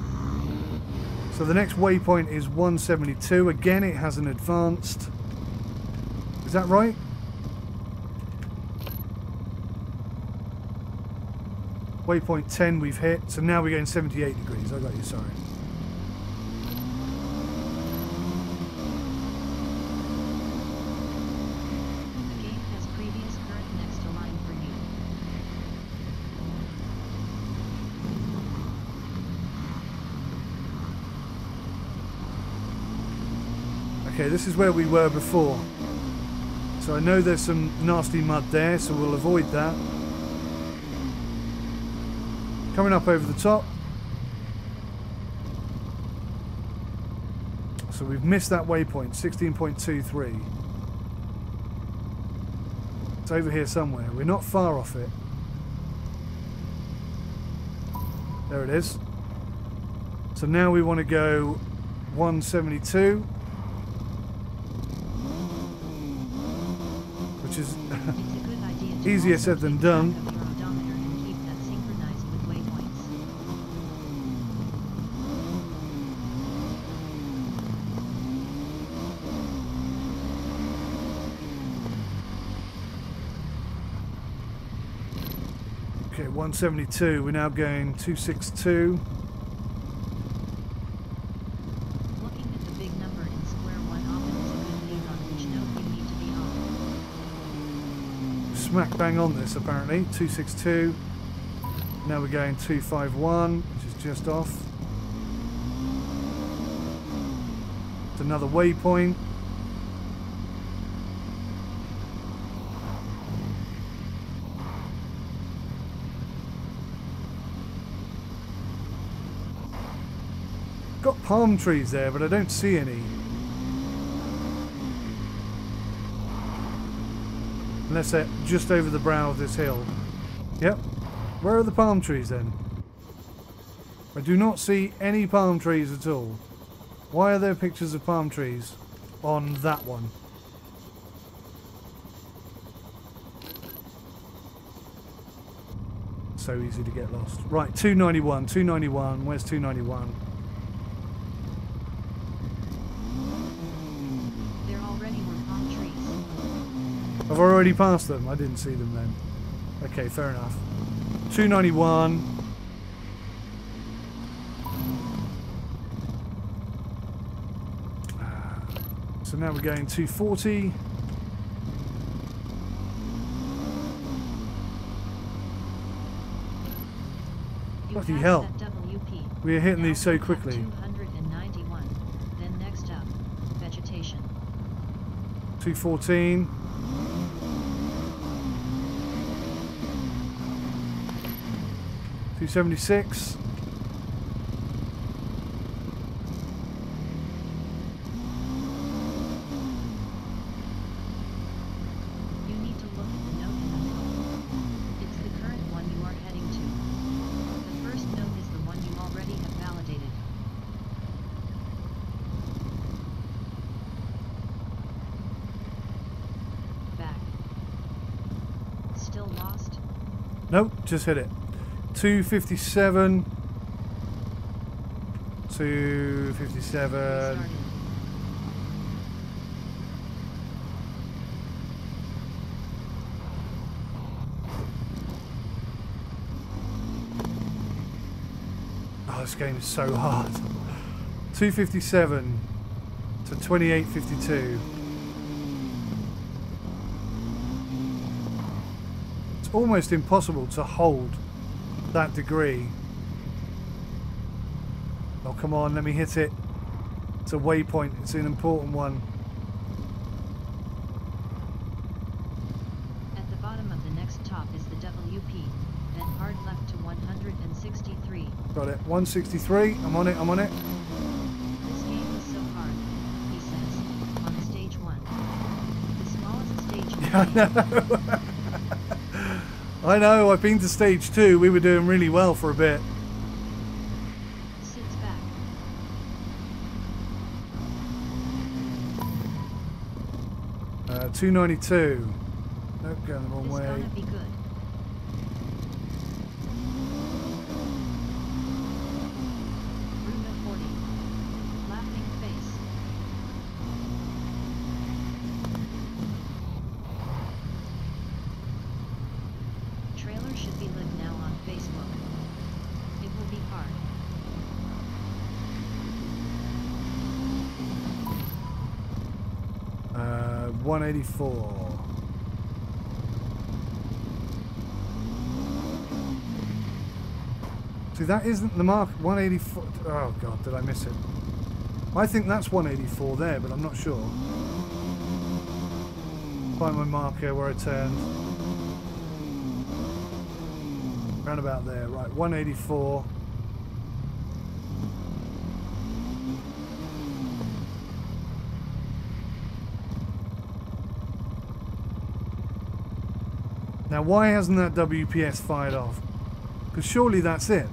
So the next waypoint is 172. Again, it hasn't advanced. Is that right? Waypoint 10 we've hit, so now we're going 78 degrees. I got you, sorry. Okay, this is where we were before. So I know there's some nasty mud there, so we'll avoid that. Coming up over the top. So we've missed that waypoint, 16.23. It's over here somewhere. We're not far off it. There it is. So now we want to go 172. Which is easier said than done. Okay, 172. We're now going 262. smack bang on this apparently. 262. Now we're going 251, which is just off. It's another waypoint. Got palm trees there, but I don't see any. Unless they're just over the brow of this hill. Yep. Where are the palm trees then? I do not see any palm trees at all. Why are there pictures of palm trees on that one? So easy to get lost. Right, 291, 291. Where's 291? There already were palm trees. I've already passed them. I didn't see them then. Okay, fair enough. 291. So now we're going 240. Bloody hell. We are hitting these so quickly. 291. Then next up, vegetation. 214. 276. You need to look at the note in the middle. It's the current one you are heading to. The first note is the one you already have validated. Back. Still lost? Nope, just hit it. 257. 257. Restarted. Oh, this game is so hard. 257 to 2852. It's almost impossible to hold that degree. Oh, come on, let me hit it. It's a waypoint, it's an important one. At the bottom of the next top is the WP, then hard left to 163. Got it, 163, I'm on it, I'm on it. This game is so hard, he says, on stage 1. The smallest stage in the game. I know. I know, I've been to stage 2, we were doing really well for a bit. Sits back. 292. Nope, going the wrong This way. gonna be good. Route 40. Laughing face. Trailer should be lit now on Facebook. It will be hard. 184. See, that isn't the mark. 184. Oh god, did I miss it? I think that's 184 there, but I'm not sure. Find my marker where I turned. Round about there, right? 184. Now, why hasn't that WPS fired off? Because surely that's it.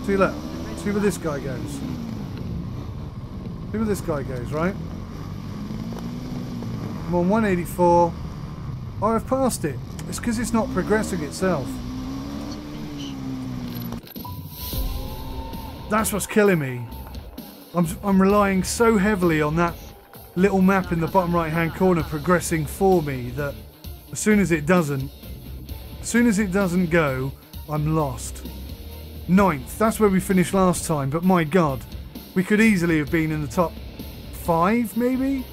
See, look. See where this guy goes. See where this guy goes, right? I'm on 184. Oh, I've passed it. It's because it's not progressing itself. To finish. That's what's killing me. I'm relying so heavily on that little map in the bottom right hand corner progressing for me that as soon as it doesn't go, I'm lost. 9th, that's where we finished last time, but my god, we could easily have been in the top 5 maybe?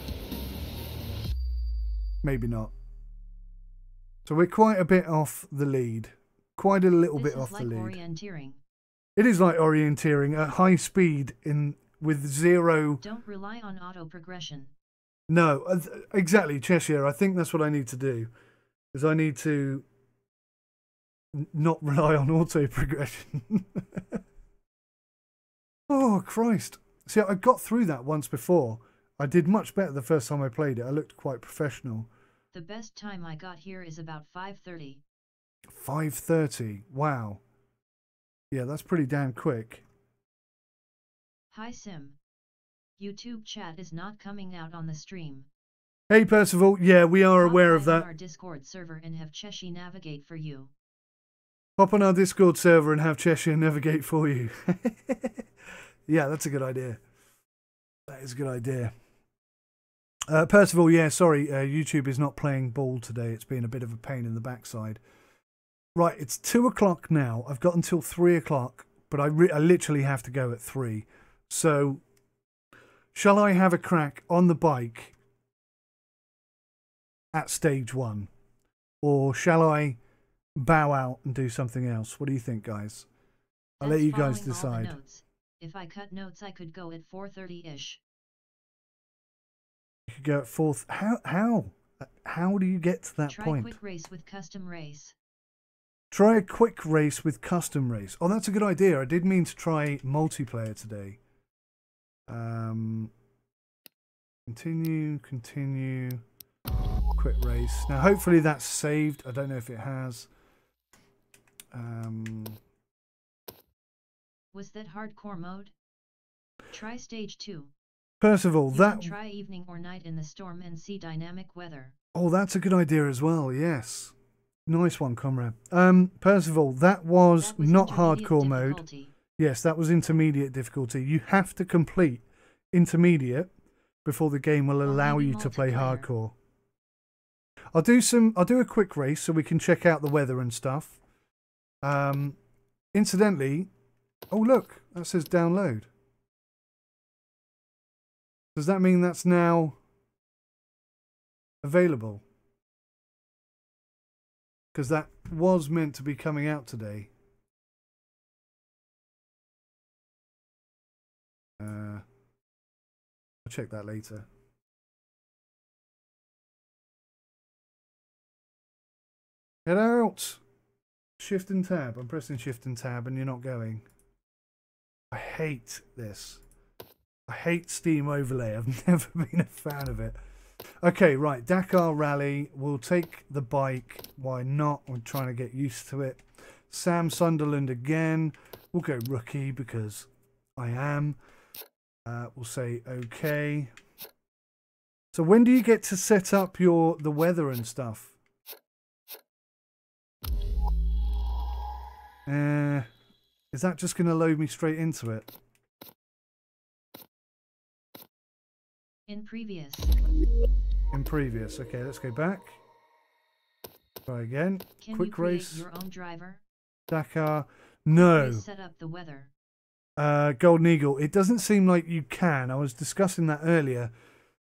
Maybe not. So we're quite a bit off the lead. Quite a little bit off the lead. Orienteering. It is like orienteering at high speed with zero. Don't rely on auto progression. No, exactly, Cheshire. I think that's what I need to do. Is I need to not rely on auto progression. Oh, Christ. See, I got through that once before. I did much better the first time I played it. I looked quite professional. The best time I got here is about 5:30. 5:30. Wow. Yeah, that's pretty damn quick. Hi Sim. YouTube chat is not coming out on the stream. Hey Percival, yeah, we are aware of that. Hop on our Discord server and have Cheshire navigate for you. Hop on our Discord server and have Cheshire navigate for you. Yeah, that's a good idea. That is a good idea. Percival, yeah, sorry, YouTube is not playing ball today. It's been a bit of a pain in the backside. Right, it's 2 o'clock now. I've got until 3 o'clock, but I literally have to go at 3. So, shall I have a crack on the bike at stage 1? Or shall I bow out and do something else? What do you think, guys? I'll let you guys decide. If I cut notes, I could go at 4:30-ish. You could go at 4th. How do you get to that point? Try quick race with custom race. Try a quick race with custom race. Oh, that's a good idea. I did mean to try multiplayer today. Continue. Quick race. Now, hopefully that's saved. I don't know if it has. Was that hardcore mode? Try stage 2. Percival, Try evening or night in the storm and see dynamic weather. Oh, that's a good idea as well. Yes. Nice one, comrade. Percival, that was not hardcore mode. Yes, that was intermediate difficulty. You have to complete intermediate before the game will allow you to play hardcore. I'll do a quick race so we can check out the weather and stuff. Incidentally, oh look, that says download. Does that mean that's now available? Because that was meant to be coming out today. I'll check that later. Head out! Shift and tab. I'm pressing shift and tab and you're not going. I hate this. I hate Steam Overlay. I've never been a fan of it. Okay, right. Dakar Rally. We'll take the bike. Why not? I'm trying to get used to it. Sam Sunderland again. We'll go rookie because I am. We'll say okay. So when do you get to set up the weather and stuff? Is that just going to load me straight into it? In previous. In previous. Okay, let's go back. Try again. Quick race. Your own driver? Dakar. No. Set up the weather. Golden Eagle. It doesn't seem like you can. I was discussing that earlier.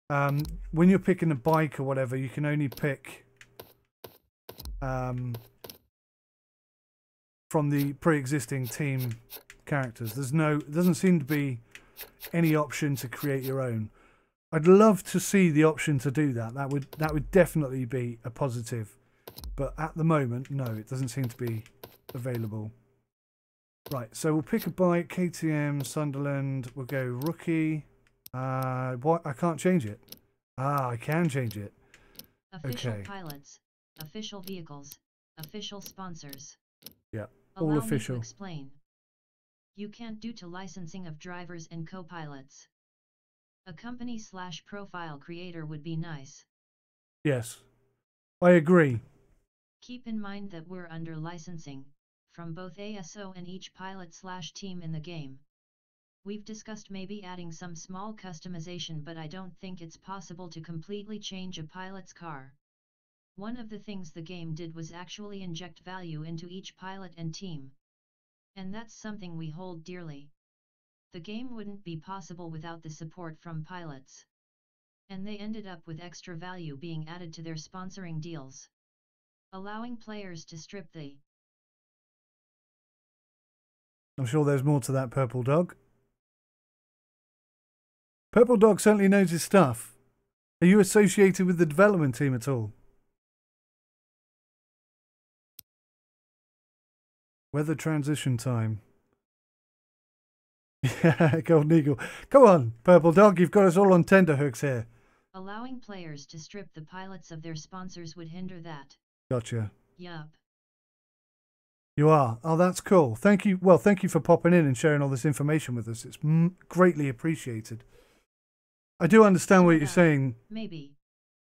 When you're picking a bike or whatever, you can only pick from the pre-existing team characters. There doesn't seem to be any option to create your own. I'd love to see the option to do that. That would definitely be a positive. But at the moment, no, it doesn't seem to be available. Right, so we'll pick a bike, KTM, Sunderland, we'll go rookie. What? I can't change it. Ah, I can change it. Official okay. Pilots, official vehicles, official sponsors. Yeah, all Allow official. Me to explain. You can't do to licensing of drivers and co-pilots. A company/profile creator would be nice. Yes, I agree. Keep in mind that we're under licensing from both A.S.O and each pilot/team in the game. We've discussed maybe adding some small customization, but I don't think it's possible to completely change a pilot's car. One of the things the game did was actually inject value into each pilot and team. And that's something we hold dearly. The game wouldn't be possible without the support from pilots. And they ended up with extra value being added to their sponsoring deals, allowing players to strip the... I'm sure there's more to that, Purple Dog. Purple Dog certainly knows his stuff. Are you associated with the development team at all? Weather transition time. Yeah, Golden Eagle. Come on, Purple Dog, you've got us all on tenterhooks here. Allowing players to strip the pilots of their sponsors would hinder that. Gotcha. Yup. You are. Oh, that's cool. Thank you. Well, thank you for popping in and sharing all this information with us. It's greatly appreciated. I do understand what you're saying. Maybe.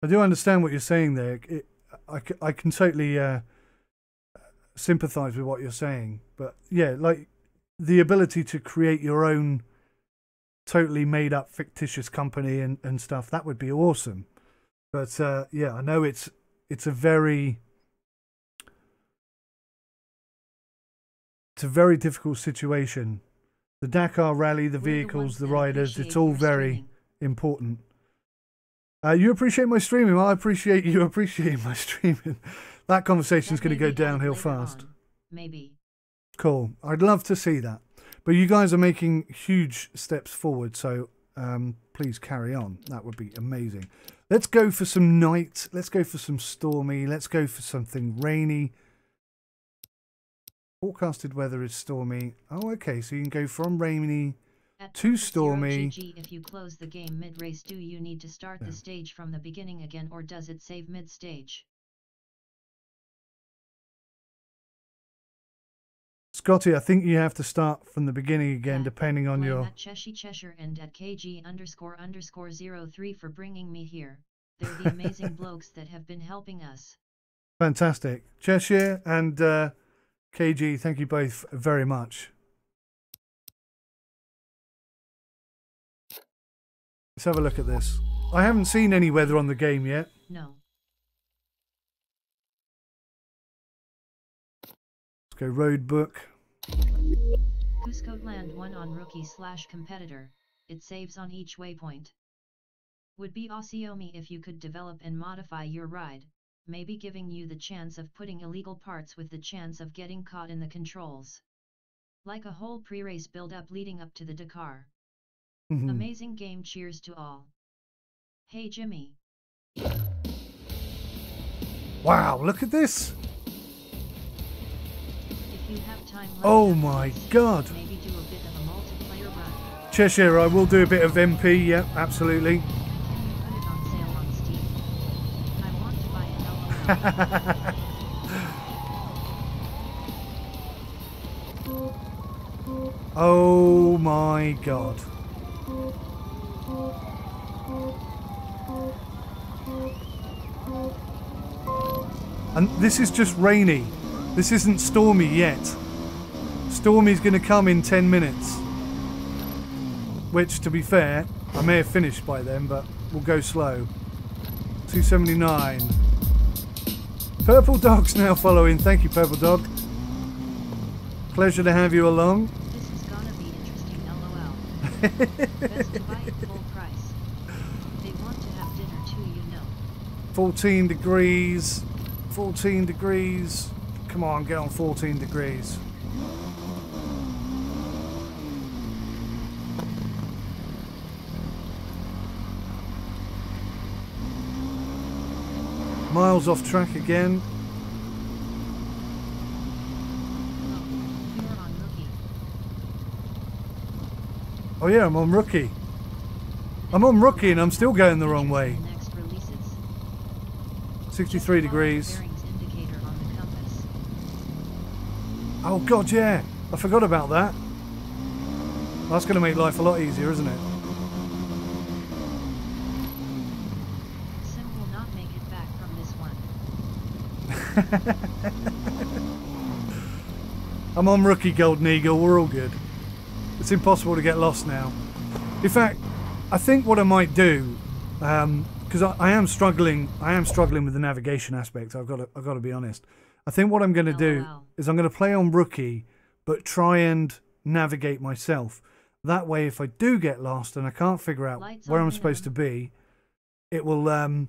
I do understand what you're saying there. I can totally sympathise with what you're saying. But yeah, like the ability to create your own totally made up fictitious company and stuff, that would be awesome. But yeah, I know it's a very difficult situation. The Dakar rally, the vehicles, the riders, it's all very important. You appreciate my streaming. Well, I appreciate you appreciating my streaming. That conversation's going to go downhill fast. Maybe. Cool. I'd love to see that. But you guys are making huge steps forward, so please carry on. That would be amazing. Let's go for some night. Let's go for some stormy. Let's go for something rainy. Forecasted weather is stormy. Oh, okay. So you can go from rainy to stormy. If you close the game mid-race, do you need to start the stage from the beginning again, or does it save mid-stage? Scotty, I think you have to start from the beginning again, depending on your... At Cheshire and at KG__03 for bringing me here. They're the amazing blokes that have been helping us. Fantastic. Cheshire and KG, thank you both very much. Let's have a look at this. I haven't seen any weather on the game yet. No. Let's go road book. Cusco Land 1 on rookie/competitor. It saves on each waypoint. Would be awesome if you could develop and modify your ride, maybe giving you the chance of putting illegal parts with the chance of getting caught in the controls. Like a whole pre-race build-up leading up to the Dakar. Amazing game, cheers to all. Hey Jimmy. Wow, look at this. If you have time left, oh my god. Maybe do a bit of a multiplayer run. Cheshire, I will do a bit of MP, yeah, absolutely. Can you put it on sale on Steam? I want to buy it. Oh my god. And this is just rainy. This isn't stormy yet. Stormy's going to come in 10 minutes. Which, to be fair, I may have finished by then, but we'll go slow. 279. Purple Dog's now following. Thank you, Purple Dog. Pleasure to have you along. This is gonna be interesting, LOL. Best to buy at full price. They want to have dinner too, you know. 14 degrees. 14 degrees. Come on, get on 14 degrees. Miles off track again. You're on rookie. Oh yeah, I'm on rookie. I'm on rookie and I'm still going the wrong way. Next releases. 63 degrees. Bearings indicator on the compass. Oh god, yeah. I forgot about that. That's going to make life a lot easier, isn't it? Sim will not make it back from this one. I'm on rookie, Golden Eagle. We're all good. It's impossible to get lost now. In fact, I think what I might do, because I am struggling with the navigation aspect. I've got to be honest. I think what I'm going to do is I'm going to play on rookie, but try and navigate myself. That way, if I do get lost and I can't figure out where I'm supposed to be, it will, the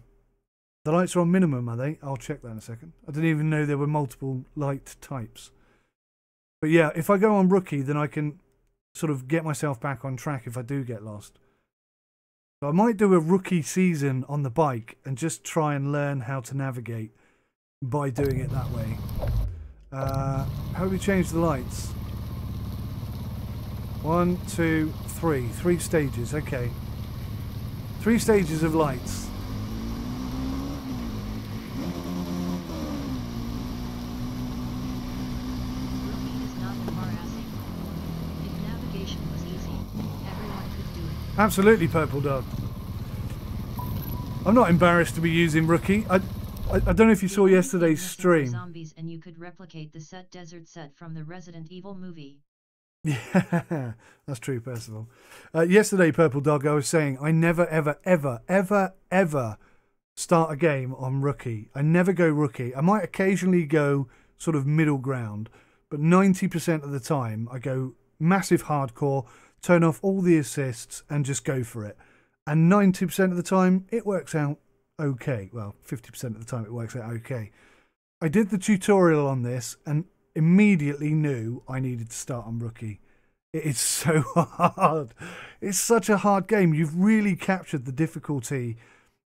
lights are on minimum, are they? I'll check that in a second. I didn't even know there were multiple light types. But yeah, if I go on rookie, then I can sort of get myself back on track if I do get lost. So I might do a rookie season on the bike and just try and learn how to navigate by doing it that way. How do we change the lights? 1, 2, 3. 3 stages, okay. 3 stages of lights. Rookie is not embarrassing. If navigation was easy, everyone could do it. Absolutely, Purple Dog. I'm not embarrassed to be using rookie. I don't know if you saw yesterday's stream. Zombies and you could replicate the desert set from the Resident Evil movie. Yeah, that's true, Percival. Yesterday, Purple Dog, I was saying I never, ever, ever, ever, ever start a game on rookie. I never go rookie. I might occasionally go sort of middle ground, but 90% of the time I go massive hardcore, turn off all the assists and just go for it. And 90% of the time it works out okay. Well, 50% of the time it works out okay. I did the tutorial on this and immediately knew I needed to start on rookie. It is so hard. It's such a hard game. You've really captured the difficulty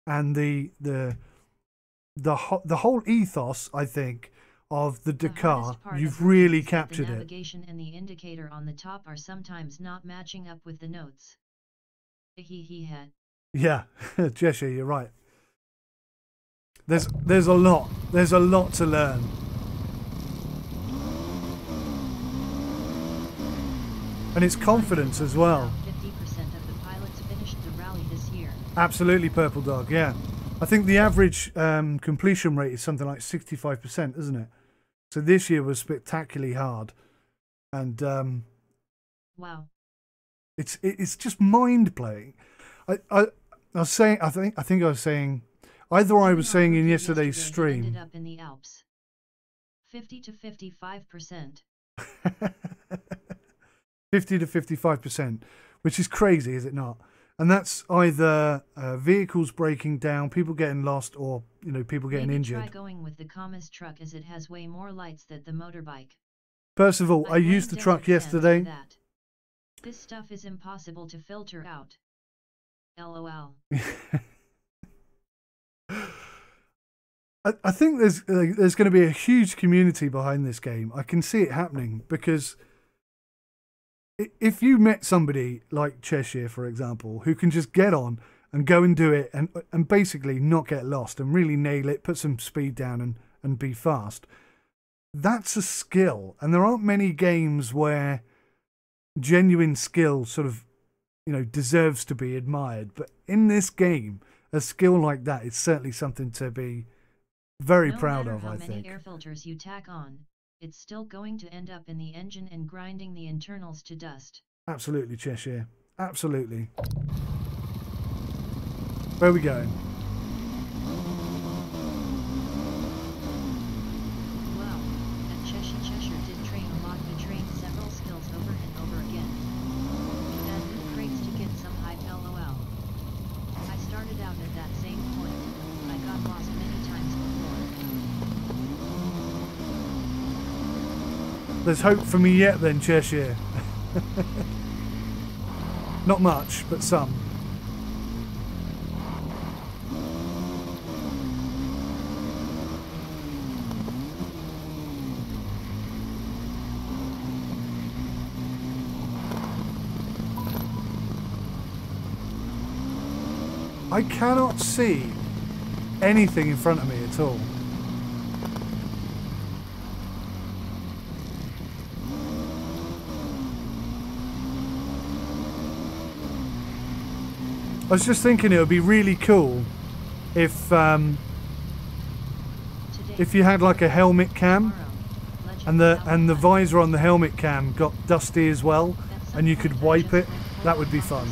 and the whole ethos, I think, of the Dakar. You've really captured it. The navigation and the indicator on the top are sometimes not matching up with the notes. Yeah, Cheshire, you're right. There's a lot to learn. And it's confidence as well. 50% of the pilots finished the rally this year. Absolutely, Purple Dog, yeah. I think the average completion rate is something like 65%, isn't it? So this year was spectacularly hard. And wow. It's just mind-blowing. I was saying, I think I was saying, either I was saying in yesterday's stream. Ended up in the Alps. 50 to 55%. 50 to 55%, which is crazy, is it not? And that's either vehicles breaking down, people getting lost, or people getting injured. Try going with the Commas truck as it has way more lights than the motorbike. Percival, I used the truck yesterday. This stuff is impossible to filter out. LOL. I think there's going to be a huge community behind this game. I can see it happening because if you met somebody like Cheshire, for example, who can just get on and go and do it and basically not get lost and really nail it, put some speed down and be fast, that's a skill. And there aren't many games where genuine skill sort of, deserves to be admired. But in this game, a skill like that is certainly something to be very proud of, I think. No matter how many air filters you tack on, it's still going to end up in the engine and grinding the internals to dust. Absolutely, Cheshire. Absolutely. Where are we going? Wow, at Cheshire did train a lot. He trained several skills over and over again. And new crates to get some hype. LOL. I started out at that same point. I got lost many times before. There's hope for me yet then, Cheshire. Not much, but some. I cannot see anything in front of me at all. I was just thinking it would be really cool if you had like a helmet cam and the visor on the helmet cam got dusty as well and you could wipe it. That would be fun.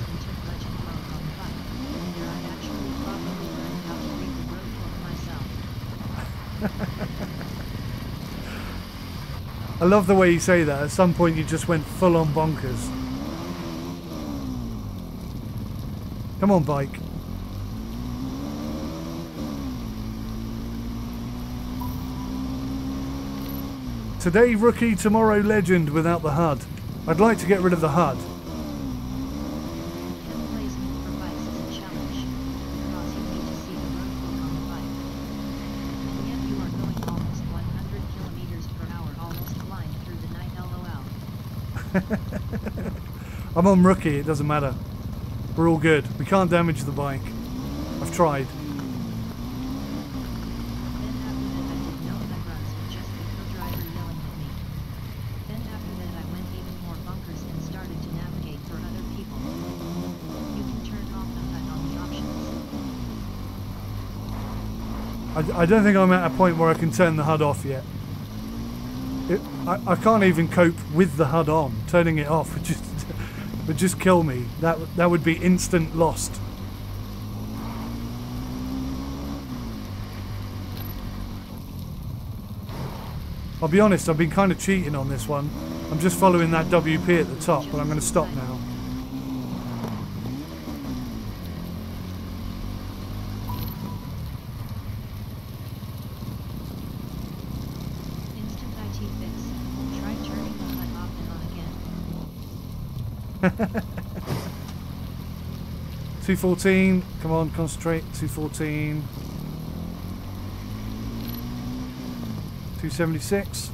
I love the way you say that. At some point you just went full on bonkers. Come on, bike. Today rookie, tomorrow legend without the HUD. I'd like to get rid of the HUD. I'm on rookie, it doesn't matter. We're all good. We can't damage the bike. I've tried. I don't think I'm at a point where I can turn the HUD off yet. I can't even cope with the HUD on. Turning it off would just kill me. That would be instant lost. I'll be honest, I've been kind of cheating on this one. I'm just following that WP at the top, but I'm going to stop now. Instant IT fix. Try turning the HUD off and on again. 214, come on, concentrate. 214. 276.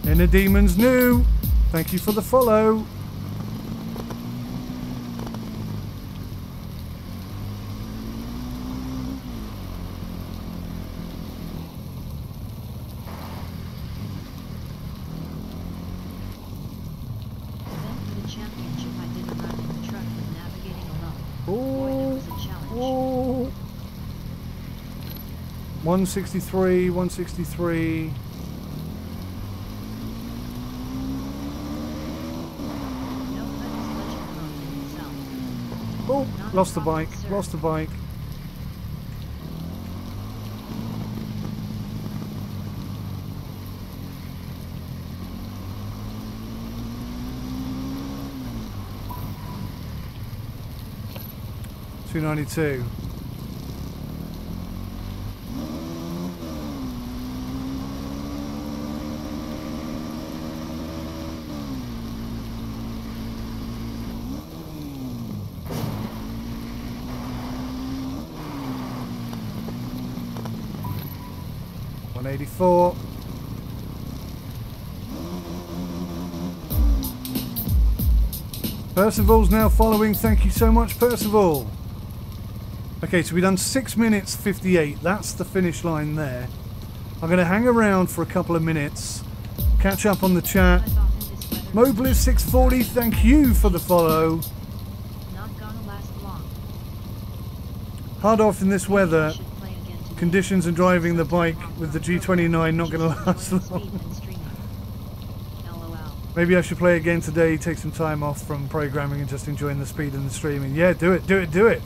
Inner Demons new. Thank you for the follow. Championship, I didn't run in the truck with navigating alone. Boy, that was a challenge. 163, 163. No HUD is legend mode in itself. Oh, Not lost the a bike, problem, sir. lost the bike. $292. $184. Percival's now following. Thank you so much, Percival. Okay, so we've done 6 minutes 58. That's the finish line there. I'm going to hang around for a couple of minutes, catch up on the chat. Mobliz640, thank you for the follow. Not gonna last long. Hard off in this weather. Should play again today. Conditions and driving the bike with the G29 not going to last long. Speed and streaming. LOL. Maybe I should play again today, take some time off from programming and just enjoying the speed and the streaming. Yeah, do it, do it, do it.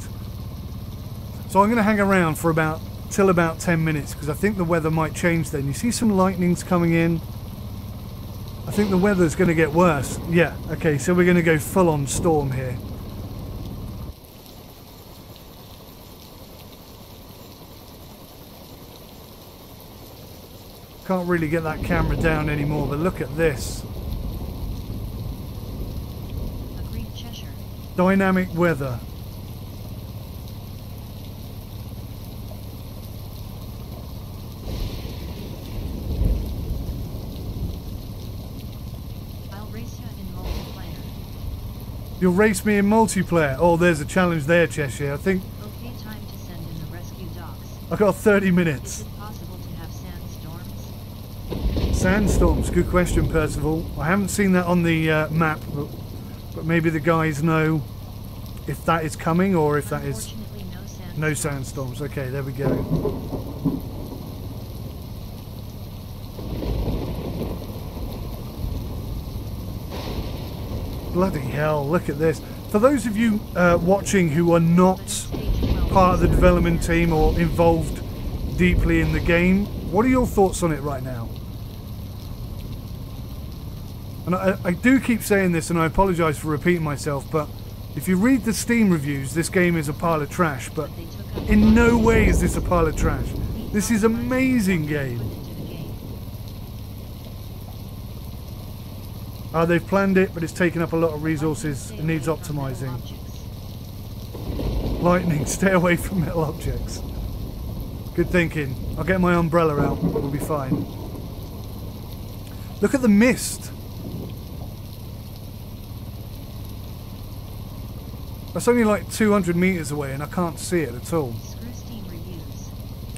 So I'm going to hang around for till about 10 minutes because I think the weather might change then. You see some lightnings coming in. I think the weather's going to get worse. Yeah, okay, so we're going to go full on storm here. Can't really get that camera down anymore, but look at this. Agreed, Cheshire. Dynamic weather. I'll race you in multiplayer. You'll race me in multiplayer. Oh, there's a challenge there, Cheshire. I think Okay, time to send in the rescue dogs. I've got 30 Is minutes. it possible to have sandstorms? Sandstorms, good question, Percival. I haven't seen that on the map, but maybe the guys know if that is coming or if that is Unfortunately, no sandstorms. no sandstorms. Okay, there we go. Bloody hell, look at this. For those of you watching who are not part of the development team or involved deeply in the game, What are your thoughts on it right now? And I do keep saying this, and I apologise for repeating myself, but if you read the Steam reviews, this game is a pile of trash, but in no way is this a pile of trash. This is an amazing game. They've planned it, but it's taken up a lot of resources. It needs optimising. Lightning, stay away from metal objects. Good thinking. I'll get my umbrella out. We'll be fine. Look at the mist. That's only like 200 metres away and I can't see it at all. Screw Steam reviews.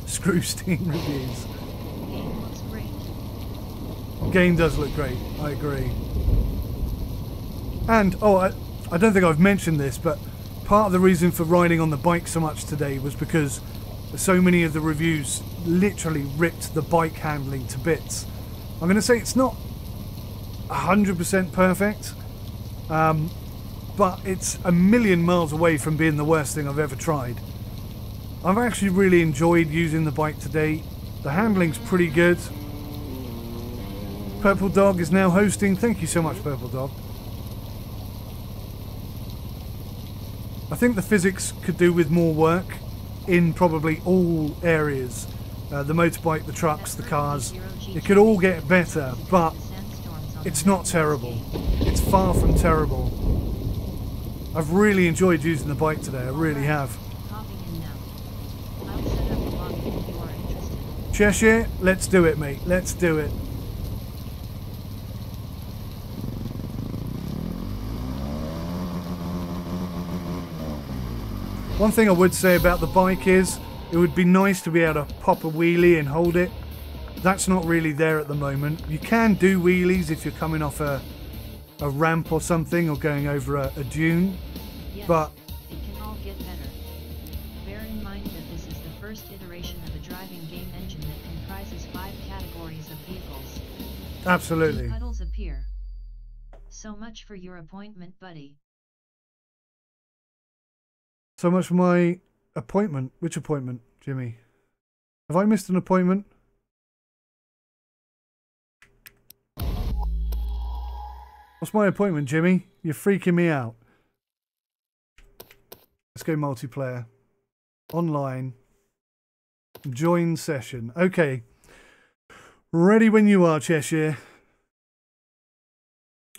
Screw Steam reviews. Game looks great. Game does look great. I agree. And, oh, I don't think I've mentioned this, but part of the reason for riding on the bike so much today was because so many of the reviews literally ripped the bike handling to bits. I'm going to say it's not 100% perfect, but it's a million miles away from being the worst thing I've ever tried. I've actually really enjoyed using the bike today. The handling's pretty good. Purple Dog is now hosting. Thank you so much, Purple Dog. I think the physics could do with more work in probably all areas. The motorbike, the trucks, the cars. It could all get better, but it's not terrible. It's far from terrible. I've really enjoyed using the bike today. I really have. Cheshire, let's do it, mate. Let's do it. One thing I would say about the bike is it would be nice to be able to pop a wheelie and hold it. That's not really there at the moment. You can do wheelies if you're coming off a ramp or something, or going over a dune. Yes, but it can all get better. Bear in mind that this is the first iteration of a driving game engine that comprises 5 categories of vehicles. Absolutely. Puddles appear. So much for your appointment, buddy. So much for my appointment. Which appointment, Jimmy? Have I missed an appointment? What's my appointment, Jimmy? You're freaking me out. Let's go multiplayer. Online. Join session. Okay. Ready when you are, Cheshire.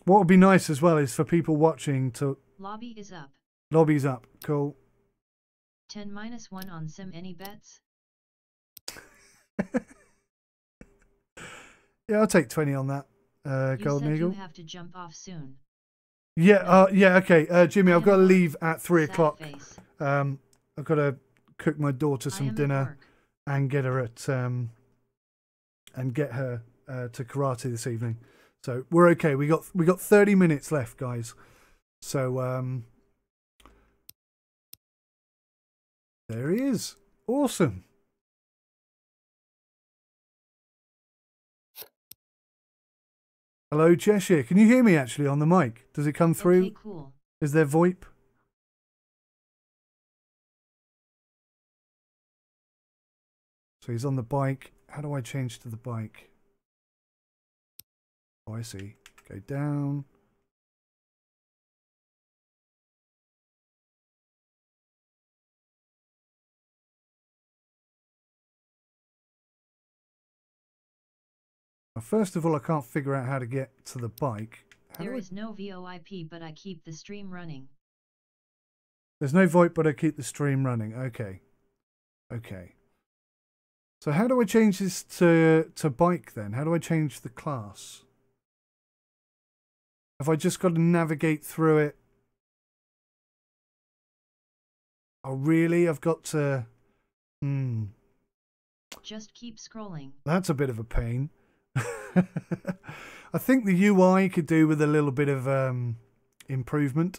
What would be nice as well is for people watching to... Lobby is up. Lobby's up. Cool. 10-1 on sim. Any bets? Yeah, I'll take 20 on that. Golden you Eagle. You have to jump off soon. Yeah, yeah, okay. Jimmy, I've got to leave at 3 o'clock. Face. I've got to cook my daughter some dinner and get her at to karate this evening. So we're okay. We got 30 minutes left, guys. So there he is. Awesome. Hello, Cheshire. Can you hear me actually on the mic? Does it come through? Okay, cool. Is there VoIP? So he's on the bike. How do I change to the bike? Oh, I see. Go down. Well, first of all, I can't figure out how to get to the bike. There is no VoIP, but I keep the stream running. There's no VoIP, but I keep the stream running. Okay. Okay. So how do I change this to bike then? How do I change the class? Have I just got to navigate through it? Oh, really? I've got to... Just keep scrolling. That's a bit of a pain. I think the UI could do with a little bit of improvement.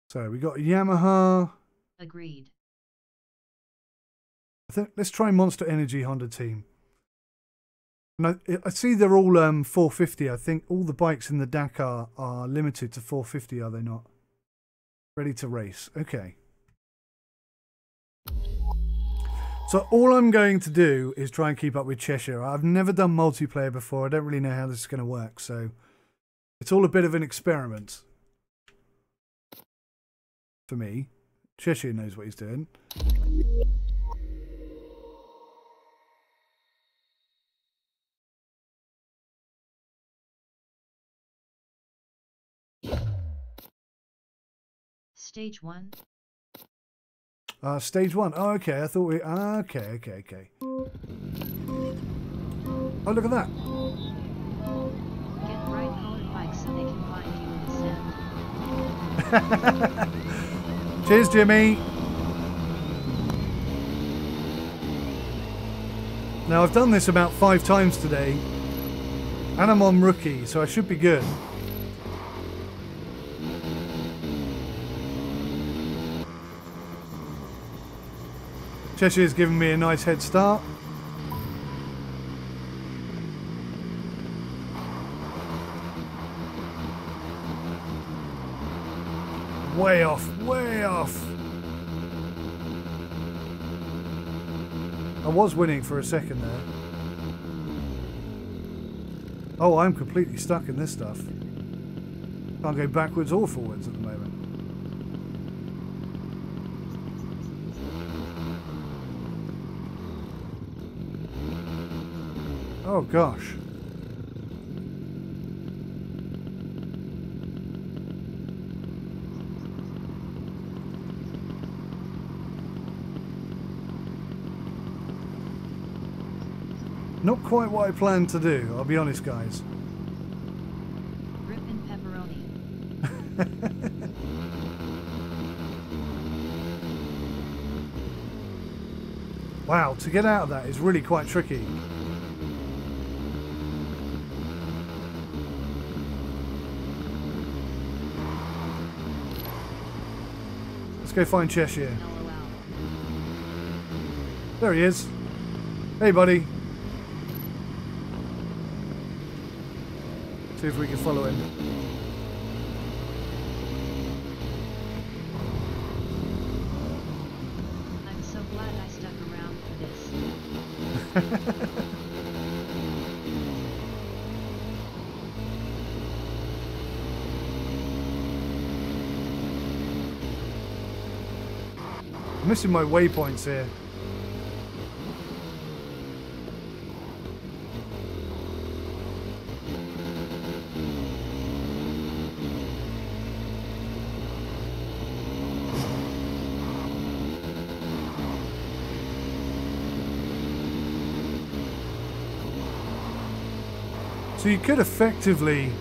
So we got Yamaha. Agreed. Let's try Monster Energy Honda Team. And I see they're all 450. I think all the bikes in the Dakar are limited to 450, are they not? Ready to race. Okay. So all I'm going to do is try and keep up with Cheshire. I've never done multiplayer before. I don't really know how this is going to work. So it's all a bit of an experiment for me. Cheshire knows what he's doing. Stage 1. Stage 1. Oh, okay. I thought we... okay. Oh, look at that. Get bright colored bikes so they can find you in the sand. Cheers, Jimmy. Now, I've done this about 5 times today. And I'm on rookie, so I should be good. Cheshire's given me a nice head start. Way off, way off. I was winning for a second there. Oh, I'm completely stuck in this stuff. Can't go backwards or forwards at the moment. Oh gosh. Not quite what I planned to do, I'll be honest, guys. Rippin' pepperoni. Wow, to get out of that is really quite tricky. Let's go find Cheshire. LOL. There he is. Hey, buddy. See if we can follow him. I'm so glad I stuck around for this. I'm missing my waypoints here. So you could effectively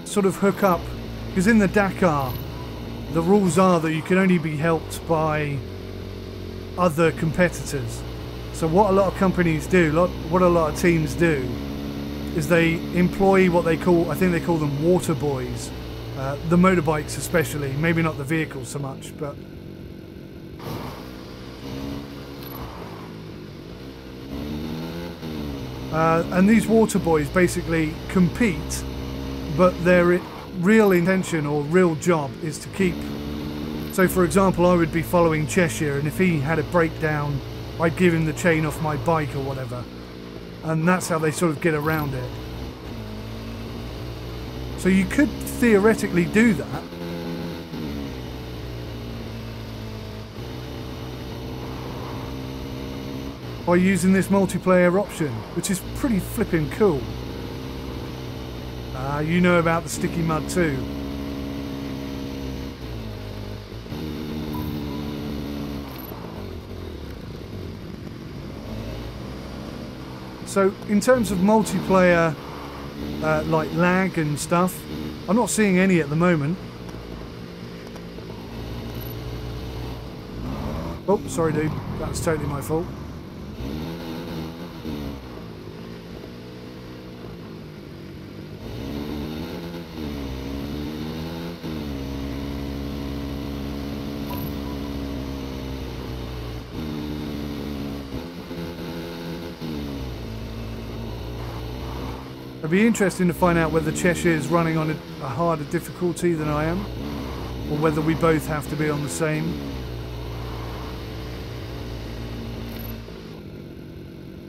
sort of hook up, because in the Dakar the rules are that you can only be helped by other competitors. So what a lot of companies do, what a lot of teams do, is they employ what they call, I think they call them water boys, the motorbikes especially, maybe not the vehicles so much, but and these water boys basically compete, but their real intention or real job is to keep. So for example, I would be following Cheshire, and if he had a breakdown, I'd give him the chain off my bike or whatever, and that's how they sort of get around it. So you could theoretically do that. By using this multiplayer option, which is pretty flipping cool. You know about the sticky mud too. So in terms of multiplayer, like lag and stuff, I'm not seeing any at the moment. Oh, sorry dude, that's totally my fault. It'd be interesting to find out whether Cheshire is running on a harder difficulty than I am, or whether we both have to be on the same.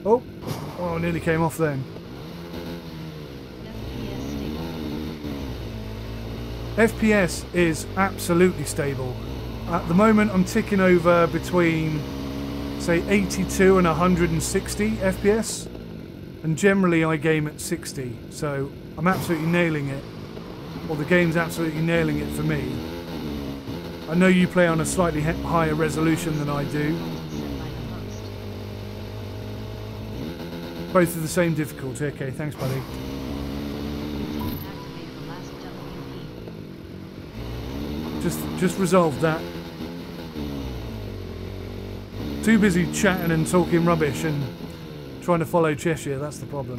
Oh, I nearly came off then. FPS is absolutely stable. At the moment I'm ticking over between say 82 and 160 FPS, and generally I game at 60, so I'm absolutely nailing it, or the game's absolutely nailing it for me. I know you play on a slightly higher resolution than I do. Both are the same difficulty. Okay, thanks buddy. Just resolved that. Too busy chatting and talking rubbish and trying to follow Cheshire, that's the problem.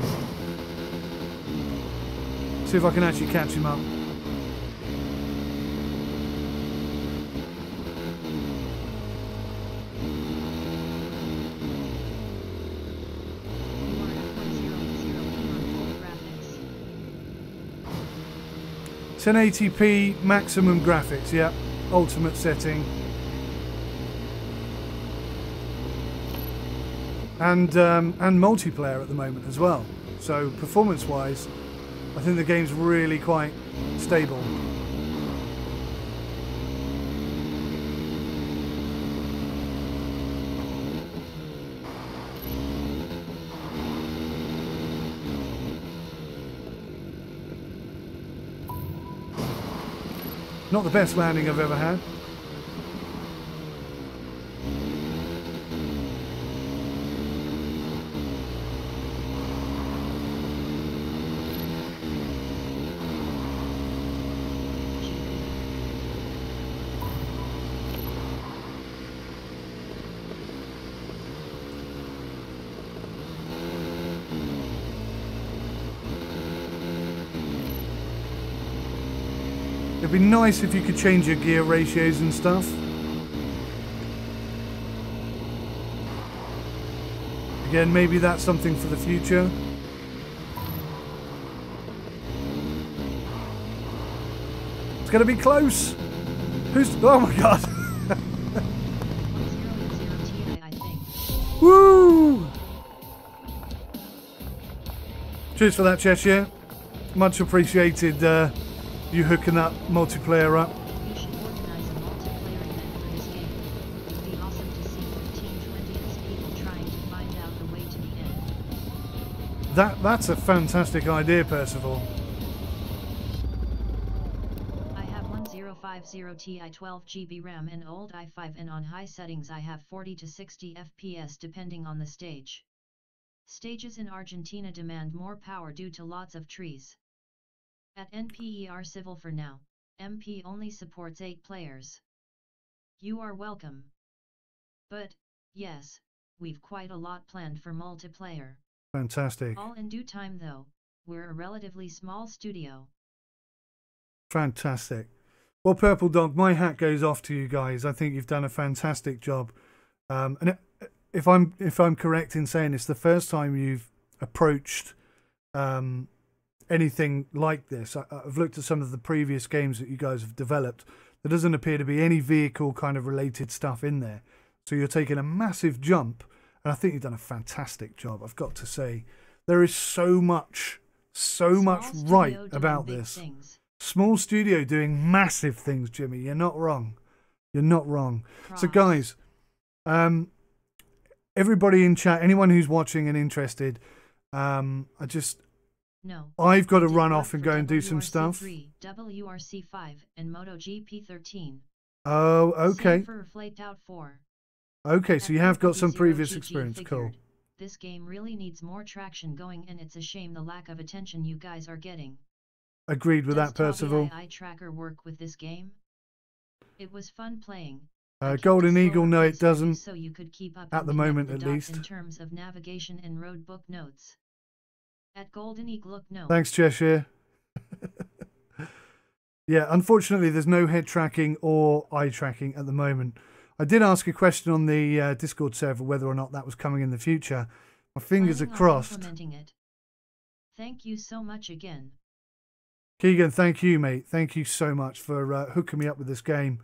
See if I can actually catch him up. It's 1080p maximum graphics, yeah, ultimate setting. And multiplayer at the moment as well. So performance-wise, I think the game's really quite stable. Not the best landing I've ever had. It'd be nice if you could change your gear ratios and stuff. Again, maybe that's something for the future. It's going to be close. Who's... Oh my god. Woo! Cheers for that, Cheshire. Much appreciated. You hooking that multiplayer up. You should organize a multiplayer event for this game. It would be awesome to see 15-20 people trying to find out the way to the end. That's a fantastic idea, Percival. I have 1050 Ti 12 GB RAM and old i5, and on high settings I have 40 to 60 FPS depending on the stage. Stages in Argentina demand more power due to lots of trees. At NPER Civil for now, MP only supports 8 players. You are welcome. But, yes, we've quite a lot planned for multiplayer. Fantastic. All in due time though, we're a relatively small studio. Fantastic. Well, Purple Dog, my hat goes off to you guys. I think you've done a fantastic job. And if I'm correct in saying it's the first time you've approached anything like this. I've looked at some of the previous games that you guys have developed. There doesn't appear to be any vehicle kind of related stuff in there. So you're taking a massive jump, and I think you've done a fantastic job. I've got to say, there is so much right about this. Things. Small studio doing massive things, Jimmy. You're not wrong. You're not wrong. So guys, everybody in chat, anyone who's watching and interested, I've got to run off and go and do some stuff. WRC5 and MotoGP 13. Oh, okay. For okay, so you have got some previous experience. Cool. This game really needs more traction going, and it's a shame the lack of attention you guys are getting. Agreed with that, Percival. Does Tracker work with this game? It was fun playing. Golden Eagle, no it doesn't. So you could keep up at the moment at least. In terms of navigation and road book notes. At Golden Eagle, look no. Thanks, Cheshire. Yeah, unfortunately, there's no head tracking or eye tracking at the moment. I did ask a question on the Discord server whether or not that was coming in the future. My fingers are crossed. Thank you so much again. Keegan, thank you, mate. Thank you so much for hooking me up with this game,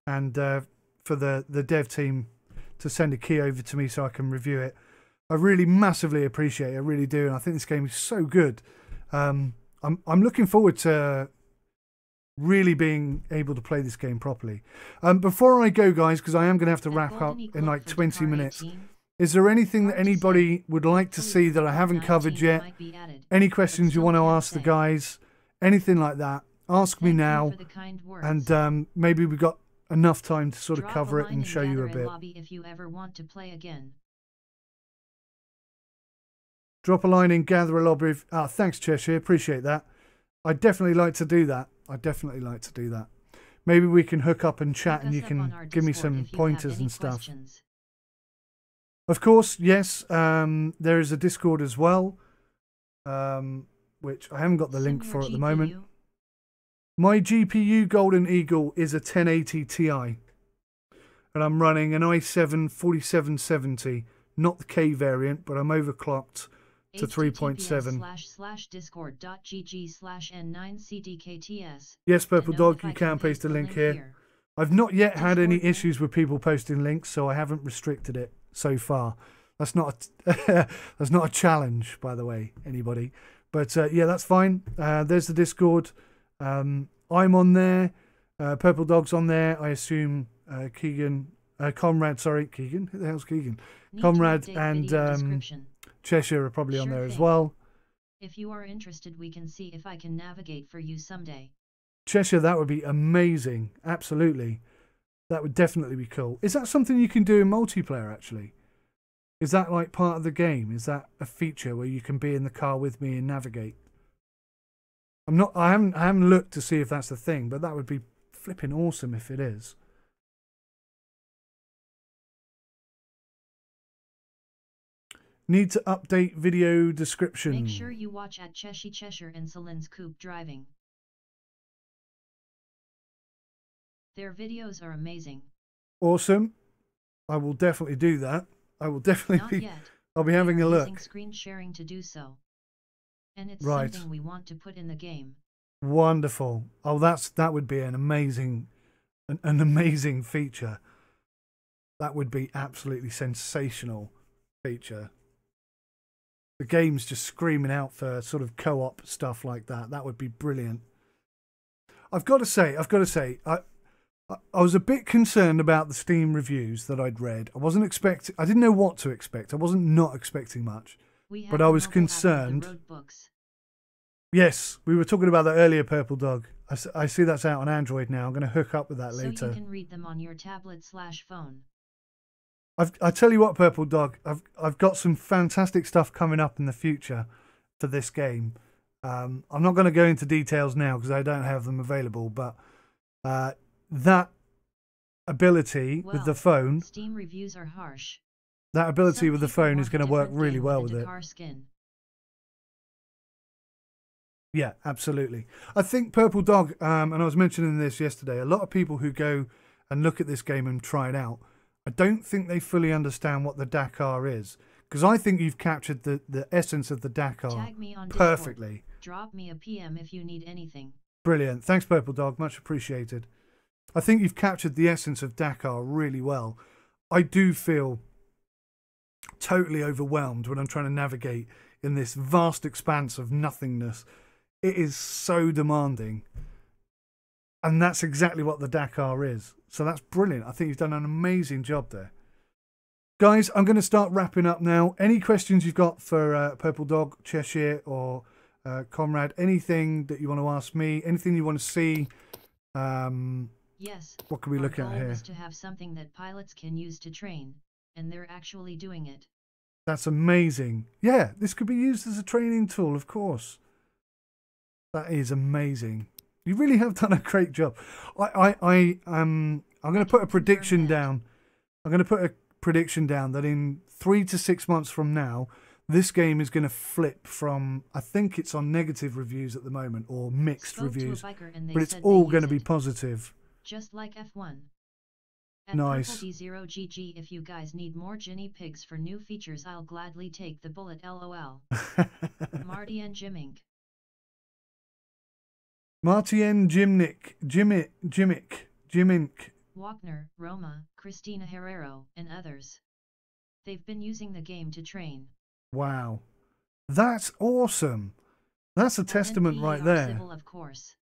and for the dev team to send a key over to me so I can review it. I really massively appreciate it. I really do, and I think this game is so good. I'm looking forward to really being able to play this game properly. Before I go, guys, because I am going to have to wrap up in like 20 minutes. Is there anything that anybody would like to see that I haven't covered yet? Any questions you want to ask the guys? Anything like that? Ask me now, and maybe we've got enough time to sort of cover it and show you a bit. If you ever want to play again. Drop a line in, gather a lobby. Thanks, Cheshire. Appreciate that. I'd definitely like to do that. Maybe we can hook up and chat, and you can give me some pointers and stuff. Of course, yes. There is a Discord as well, which I haven't got the link for at the moment. My GPU Golden Eagle is a 1080 Ti, and I'm running an i7 4770, not the K variant, but I'm overclocked to 3.7/discord.gg/n9cdkts. Yes, Purple Dog, you can paste a link here. I've not yet had any issues with people posting links, so I haven't restricted it so far. That's not a that's not a challenge, by the way, anybody. But yeah, that's fine. There's the Discord. I'm on there. Purple Dog's on there. I assume Comrade. Sorry, Keegan. Who the hell's Keegan? Comrade and Cheshire are probably on there as well. If you are interested, we can see if I can navigate for you someday. Cheshire, that would be amazing. Absolutely. That would definitely be cool. Is that something you can do in multiplayer, actually? Is that like part of the game? Is that a feature where you can be in the car with me and navigate? I haven't looked to see if that's a thing, but that would be flipping awesome if it is. Need to update video description. Make sure you watch at Cheshire and Celin's Coupe driving. Their videos are amazing. Awesome. I will definitely do that. I will definitely I'll be having a look. Using screen sharing to do so. And it's something we want to put in the game. Wonderful. Oh, that would be an amazing feature. That would be absolutely sensational feature. The game's just screaming out for sort of co-op stuff like that. That would be brilliant. I've got to say, I was a bit concerned about the Steam reviews that I'd read. I didn't know what to expect. I wasn't not expecting much, but I was concerned. Yes, we were talking about that earlier, Purple Dog. I see that's out on Android now. I'm going to hook up with that later. So you can read them on your tablet/phone. I tell you what, Purple Dog, I've got some fantastic stuff coming up in the future for this game. I'm not going to go into details now because I don't have them available, but that ability with the phone, Steam reviews are harsh. That ability with the phone is going to work really well with it. Yeah, absolutely. I think Purple Dog, and I was mentioning this yesterday, a lot of people who go and look at this game and try it out, I don't think they fully understand what the Dakar is. Because I think you've captured the essence of the Dakar Tag me on perfectly. Discord. Drop me a PM if you need anything. Brilliant. Thanks, Purple Dog. Much appreciated. I think you've captured the essence of Dakar really well. I do feel totally overwhelmed when I'm trying to navigate in this vast expanse of nothingness. It is so demanding. And that's exactly what the Dakar is. So that's brilliant. I think you've done an amazing job there. Guys, I'm going to start wrapping up now. Any questions you've got for Purple Dog, Cheshire, or Comrade? Anything that you want to ask me? Anything you want to see? Yes. What can we look at here? Is to have something that pilots can use to train, and they're actually doing it. That's amazing. Yeah, this could be used as a training tool, of course. That is amazing. You really have done a great job. I'm going to put a prediction down. I'm going to put a prediction down that in 3 to 6 months from now, this game is going to flip from, I think it's on negative reviews at the moment, or mixed reviews, but it's all going to be positive. Just like F1. At Nice. Purple D0GG, if you guys need more guinea pigs for new features, I'll gladly take the bullet, lol. Marty and Jimink. Marty and Jimink. Wagner, Roma, Christina Herrero, and others. They've been using the game to train. Wow. That's awesome. That's a testament right there. Civil, of course.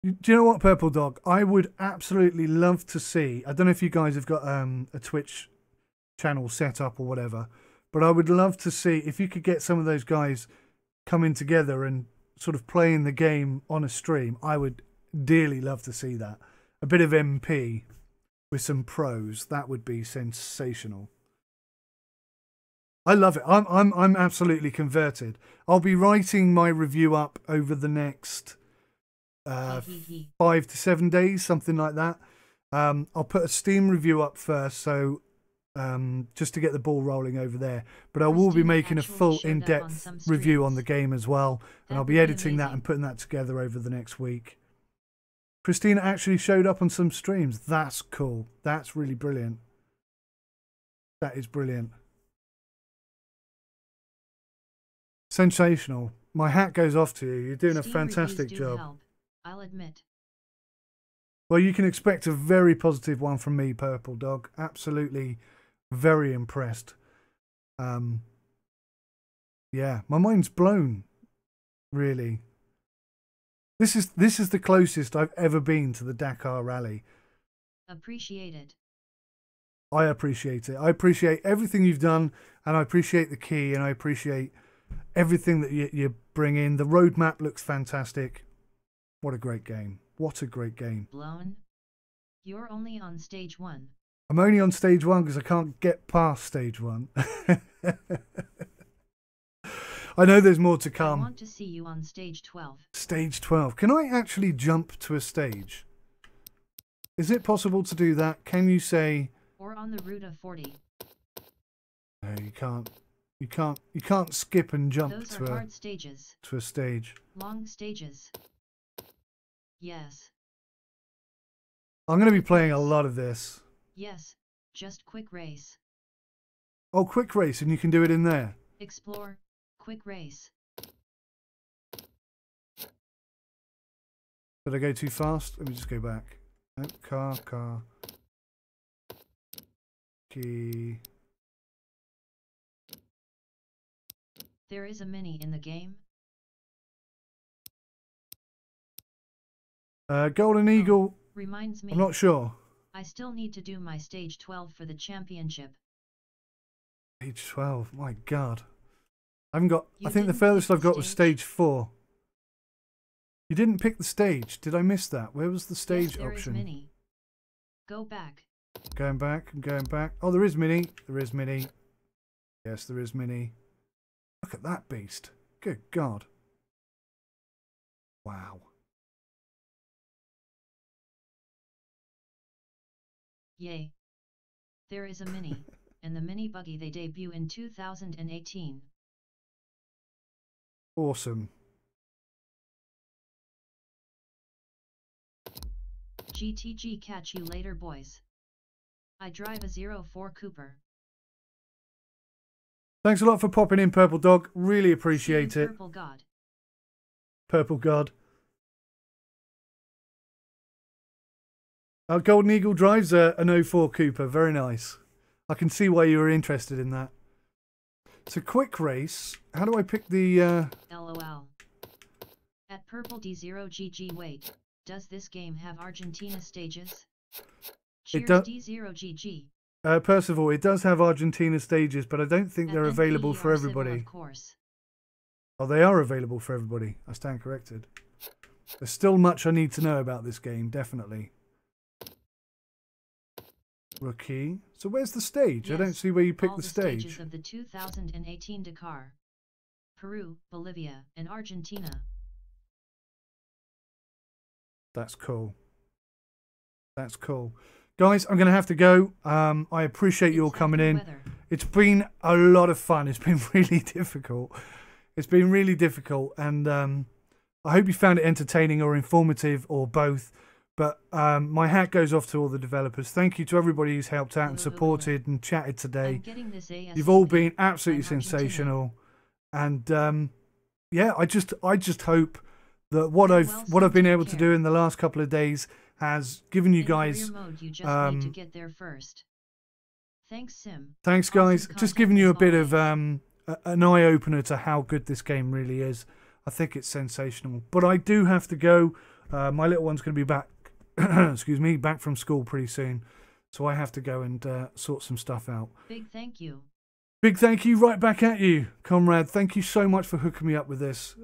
Do you know what, Purple Dog? I would absolutely love to see. I don't know if you guys have got a Twitch channel set up or whatever, but I would love to see if you could get some of those guys coming together and sort of playing the game on a stream. I would dearly love to see that. A bit of MP with some pros. That would be sensational. I love it. I'm absolutely converted. I'll be writing my review up over the next 5 to 7 days, something like that. I'll put a Steam review up first, so just to get the ball rolling over there. But I will be making a full in-depth review on the game as well, and I'll be editing that and putting that together over the next week. Christina actually showed up on some streams. That's cool. That's really brilliant. That is brilliant. Sensational. My hat goes off to you. You're doing a fantastic job. Help, I'll admit. Well, you can expect a very positive one from me, Purple Dog. Absolutely very impressed. Yeah, my mind's blown, really. This is the closest I've ever been to the Dakar Rally. Appreciate it. I appreciate it. I appreciate everything you've done, and I appreciate the key, and I appreciate everything that you bring in. The roadmap looks fantastic. What a great game. What a great game. Blown? You're only on stage 1. I'm only on stage 1 because I can't get past stage 1. I know there's more to come. I want to see you on stage 12. Stage 12. Can I actually jump to a stage? Is it possible to do that? Can you say... Or on the route of 40. No, you can't. You can't skip and jump Those are hard stages. To a stage. Long stages. Yes. I'm going to be playing a lot of this. Yes, just quick race. Oh, quick race, and you can do it in there. Explore, quick race. Did I go too fast? Let me just go back. Oh, car. Key. There is a mini in the game. Golden Eagle. Reminds me. I'm not sure. I still need to do my stage 12 for the championship. Stage 12. My God. I haven't got. I think the furthest I've got was stage 4. You didn't pick the stage. Did I miss that? Where was the stage there option? Is mini. Go back. Going back. I'm going back. Oh, there is mini. There is mini. Yes, there is mini. Look at that beast. Good God. Wow. Yay. There is a mini, and the mini buggy they debut in 2018. Awesome. GTG, catch you later, boys. I drive a 04 Cooper. Thanks a lot for popping in, Purple Dog. Really appreciate it. Purple God. Purple God. Our Golden Eagle drives an 04 Cooper. Very nice. I can see why you were interested in that. It's a quick race. How do I pick the... LOL. At Purple D0GG, wait. Does this game have Argentina stages? Cheers, D0GG. Percival, it does have Argentina stages, but I don't think they're available for everybody. Of course. Oh, they are available for everybody. I stand corrected. There's still much I need to know about this game, definitely. Rookie. So where's the stage? Yes, I don't see where you pick all the stages stage. Of the 2018 Dakar. Peru, Bolivia, and Argentina. That's cool. That's cool. Guys, I'm going to have to go. I appreciate you all coming in. It's been a lot of fun. It's been really difficult. It's been really difficult. And I hope you found it entertaining or informative or both. But my hat goes off to all the developers. Thank you to everybody who's helped out and supported and chatted today. You've all been absolutely sensational. And yeah, I just Farewell, hope that what I've Sam, been take able to care. do in the last couple of days has given you In career guys mode, you just need to get there first. Thanks, Sim. thanks Awesome guys, just content giving you as a bit of always. an eye opener to how good this game really is. I think it's sensational. But I do have to go. My little one's going to be back excuse me, back from school pretty soon. So I have to go and sort some stuff out. Big thank you. Big thank you right back at you, comrade. Thank you so much for hooking me up with this.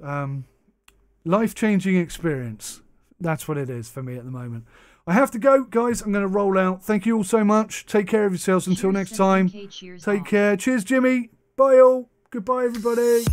Life-changing experience. That's what it is for me at the moment. I have to go, guys. I'm going to roll out. Thank you all so much. Take care of yourselves until Cheers, next Sim, time. MK, cheers Take all. care. Cheers, Jimmy. Bye all. Goodbye, everybody.